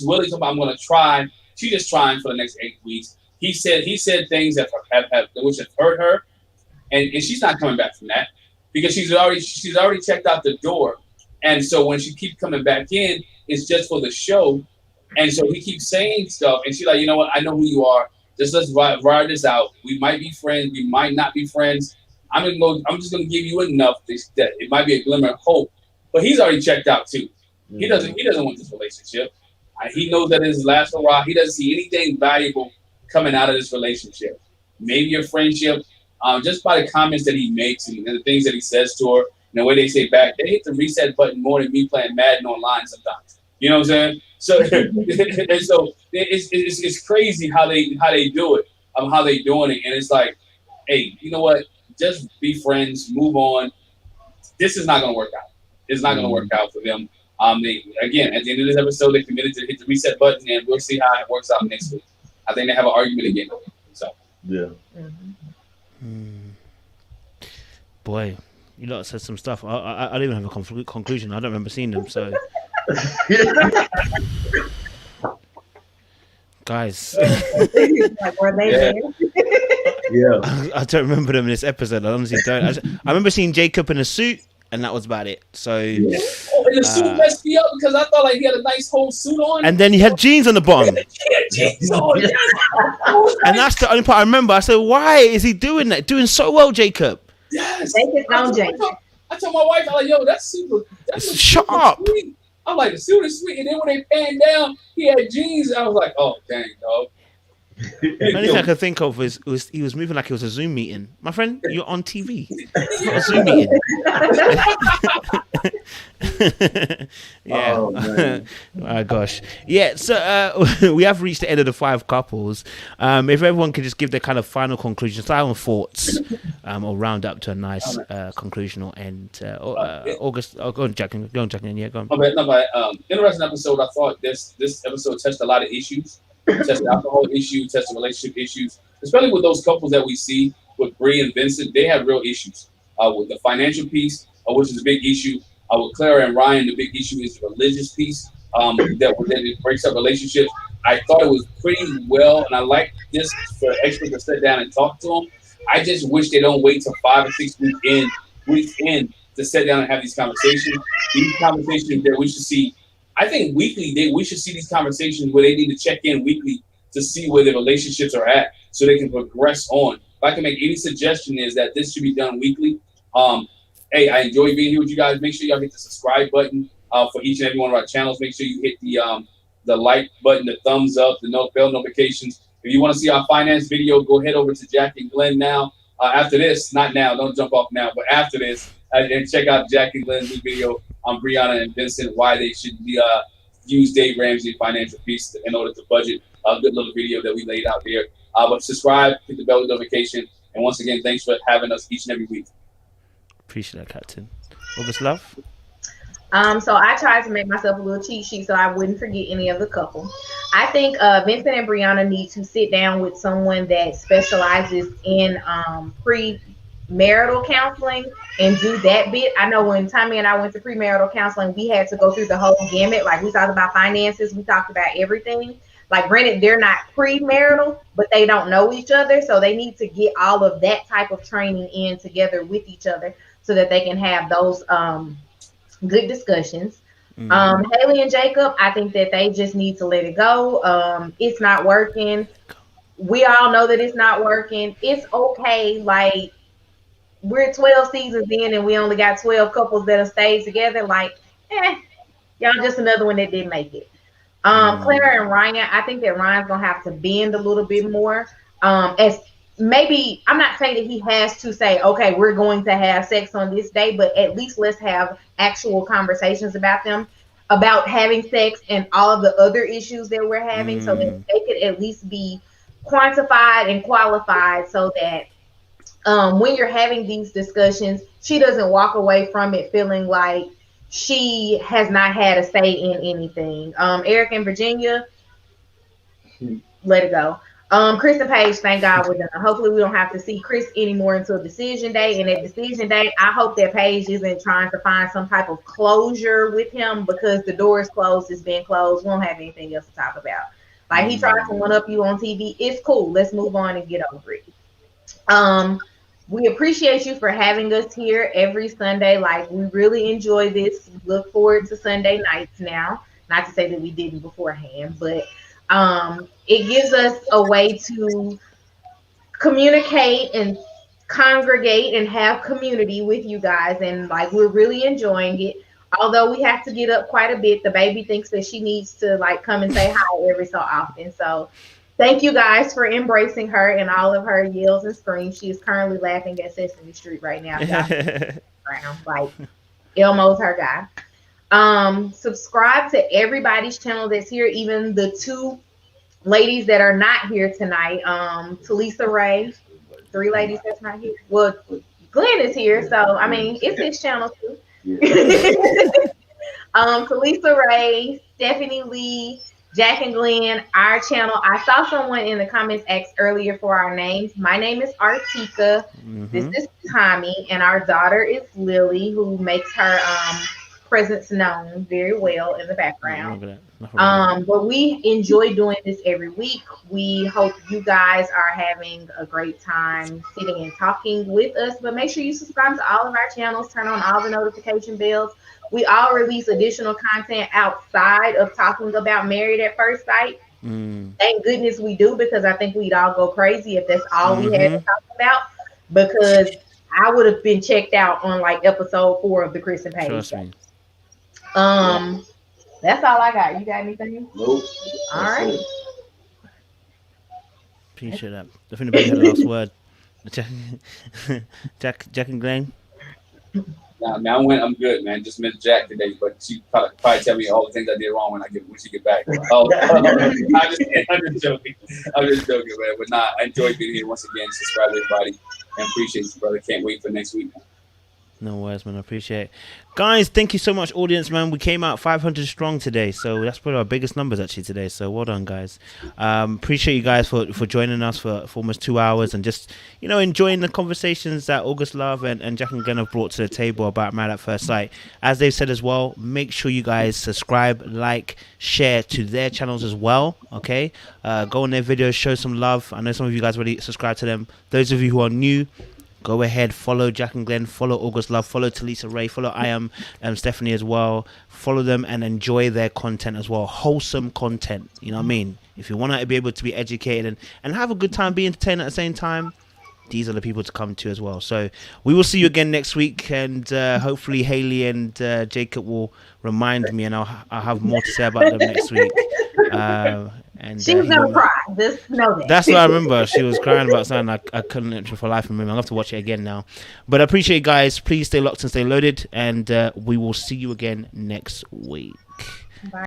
willing to. I'm going to try. She's just trying for the next 8 weeks. He said things that which have hurt her, and she's not coming back from that because she's already checked out the door, and so when she keeps coming back in, it's just for the show, and so he keeps saying stuff, and she's like, you know what, I know who you are. Just let's ride this out. We might be friends, we might not be friends. I'm just gonna give you enough that it might be a glimmer of hope. But he's already checked out too. He doesn't want this relationship. He knows that it's his last hurrah. He doesn't see anything valuable coming out of this relationship. Maybe a friendship, just by the comments that he makes and the things that he says to her, and the way they say back, they hit the reset button more than me playing Madden online sometimes. You know what I'm saying? So, and so it's crazy how they do it, how they doing it, and it's like, hey, you know what? Just be friends, move on. This is not going to work out. It's not going to work out for them. Again, at the end of this episode, they committed to hit the reset button, and we'll see how it works out next week. I think they have an argument again. So yeah. Boy, you lot said some stuff. I don't even have a conclusion. I don't remember seeing them. So, guys, like, were they there? Yeah. I don't remember them in this episode. I honestly don't. I remember seeing Jacob in a suit, and that was about it. So, and the suit messed me up because I thought like he had a nice whole suit on, and then he had jeans on the bottom. Jeans on. And that's the only part I remember. I said, "Why is he doing that? Doing so well, Jacob." Yes. I told my wife, I was like, "Yo, that's super. Shut up." Sweet. I'm like, the suit is sweet. And then when they panned down, he had jeans. I was like, oh dang, dog. The only thing I could think of was he was moving like it was a Zoom meeting. My friend, you're on TV. It's not a Zoom meeting. Yeah. Oh, man. Oh gosh. Yeah. So we have reached the end of the 5 couples. If everyone could just give their kind of final conclusions, final thoughts, or round up to a nice conclusion or end. August. Oh, go on, Jack. Go on, Jack. Yeah, go on. Interesting episode. I thought this episode touched a lot of issues. Test the alcohol issue, test the relationship issues, especially with those couples that we see with Bree and Vincent. They have real issues with the financial piece, which is a big issue. With Clara and Ryan, the big issue is the religious piece that it breaks up relationships. I thought it was pretty well, and I like this for experts to sit down and talk to them. I just wish they don't wait till 5 or 6 weeks in to sit down and have these conversations. These conversations that we should see. I think weekly, we should see these conversations where they need to check in weekly to see where the relationships are at so they can progress on. If I can make any suggestion is that this should be done weekly. Hey, I enjoy being here with you guys. Make sure y'all hit the subscribe button for each and every one of our channels. Make sure you hit the like button, the thumbs up, the bell notifications. If you want to see our finance video, go head over to Jack and Glenn now. After this, not now, don't jump off now, but after this, and check out Jack and Glenn's new video on Brianna and Vincent, why they should be use Dave Ramsey financial piece in order to budget. A good little video that we laid out there. But subscribe, hit the bell notification, and once again, thanks for having us each and every week. Appreciate that, Captain. August Love. So I tried to make myself a little cheat sheet so I wouldn't forget any of the couple. I think Vincent and Brianna need to sit down with someone that specializes in premarital counseling and do that bit. I know when Tommy and I went to premarital counseling, we had to go through the whole gamut. Like, we talked about finances, we talked about everything. Like, granted, they're not premarital, but they don't know each other, so they need to get all of that type of training in together with each other so that they can have those good discussions. Haley and Jacob, I think that they just need to let it go. It's not working. We all know that it's not working. It's okay. Like, we're 12 seasons in and we only got 12 couples that have stayed together. Like, y'all just another one that didn't make it. Clara and Ryan, I think that Ryan's gonna have to bend a little bit more. As maybe I'm not saying that he has to say, okay, we're going to have sex on this day, but at least let's have actual conversations about having sex and all of the other issues that we're having, so that they could at least be quantified and qualified, so that when you're having these discussions, she doesn't walk away from it feeling like she has not had a say in anything. Eric and Virginia, let it go. Chris and Paige, thank God we're done. Hopefully we don't have to see Chris anymore until decision day. And at decision day, I hope that Paige isn't trying to find some type of closure with him, because the door is closed, it's been closed. We don't have anything else to talk about. Like, he tried to one up you on TV. It's cool. Let's move on and get over it. We appreciate you for having us here every Sunday. Like, we really enjoy this. We look forward to Sunday nights now. Not to say that we didn't beforehand, but it gives us a way to communicate and congregate and have community with you guys. And like, we're really enjoying it. Although we have to get up quite a bit, the baby thinks that she needs to like come and say hi every so often. So thank you guys for embracing her and all of her yells and screams. She is currently laughing at Sesame Street right now. Like, Elmo's her guy. Subscribe to everybody's channel that's here, even the two ladies that are not here tonight. Talisa Ray, 3 ladies that's not here. Well, Glenn is here, so I mean, it's his channel too. Talisa Ray, Stephanie Lee, Jack and Glenn, our channel. I saw someone in the comments ask earlier for our names. My name is Artika. This is Tommy, and our daughter is Lily, who makes her presence known very well in the background. But we enjoy doing this every week. We hope you guys are having a great time sitting and talking with us. But make sure you subscribe to all of our channels, turn on all the notification bells. We all release additional content outside of talking about Married at First Sight. Thank goodness we do, because I think we'd all go crazy if that's all we had to talk about, because I would have been checked out on like episode 4 of the Chris and Paige. Trust me. That's all I got. You got anything? Nope. All right. Appreciate that. I think the had the last word. Jack and Glenn. Now I'm good, man. Just met Jack today, but she probably tell me all the things I did wrong when she get back. I'm just joking. I'm just joking, man. But nah, I enjoyed being here once again. Subscribe to everybody, and appreciate you, brother. Can't wait for next week. No worries, man. I appreciate it. Guys, thank you so much, audience, man. We came out 500 strong today, so that's probably our biggest numbers actually today. So well done, guys. Appreciate you guys for joining us for almost 2 hours and just, enjoying the conversations that August Love and Jack and Glenn have brought to the table about Married at First Sight. As they've said as well, make sure you guys subscribe, like, share to their channels as well, okay? Go on their videos, show some love. I know some of you guys already subscribe to them. Those of you who are new, go ahead, follow Jack and Glenn, follow August Love, follow Talisa Ray, follow I Am Stephanie as well. Follow them and enjoy their content as well. Wholesome content, you know what I mean? If you want to be able to be educated and have a good time, be entertained at the same time, these are the people to come to as well. So we will see you again next week, and hopefully Haley and Jacob will remind me, and I'll have more to say about them next week. And she was gonna cry. Just know that. That's what I remember. She was crying about something I couldn't literally for life remember. I'll have to watch it again now. But I appreciate you guys. Please stay locked and stay loaded, and we will see you again next week.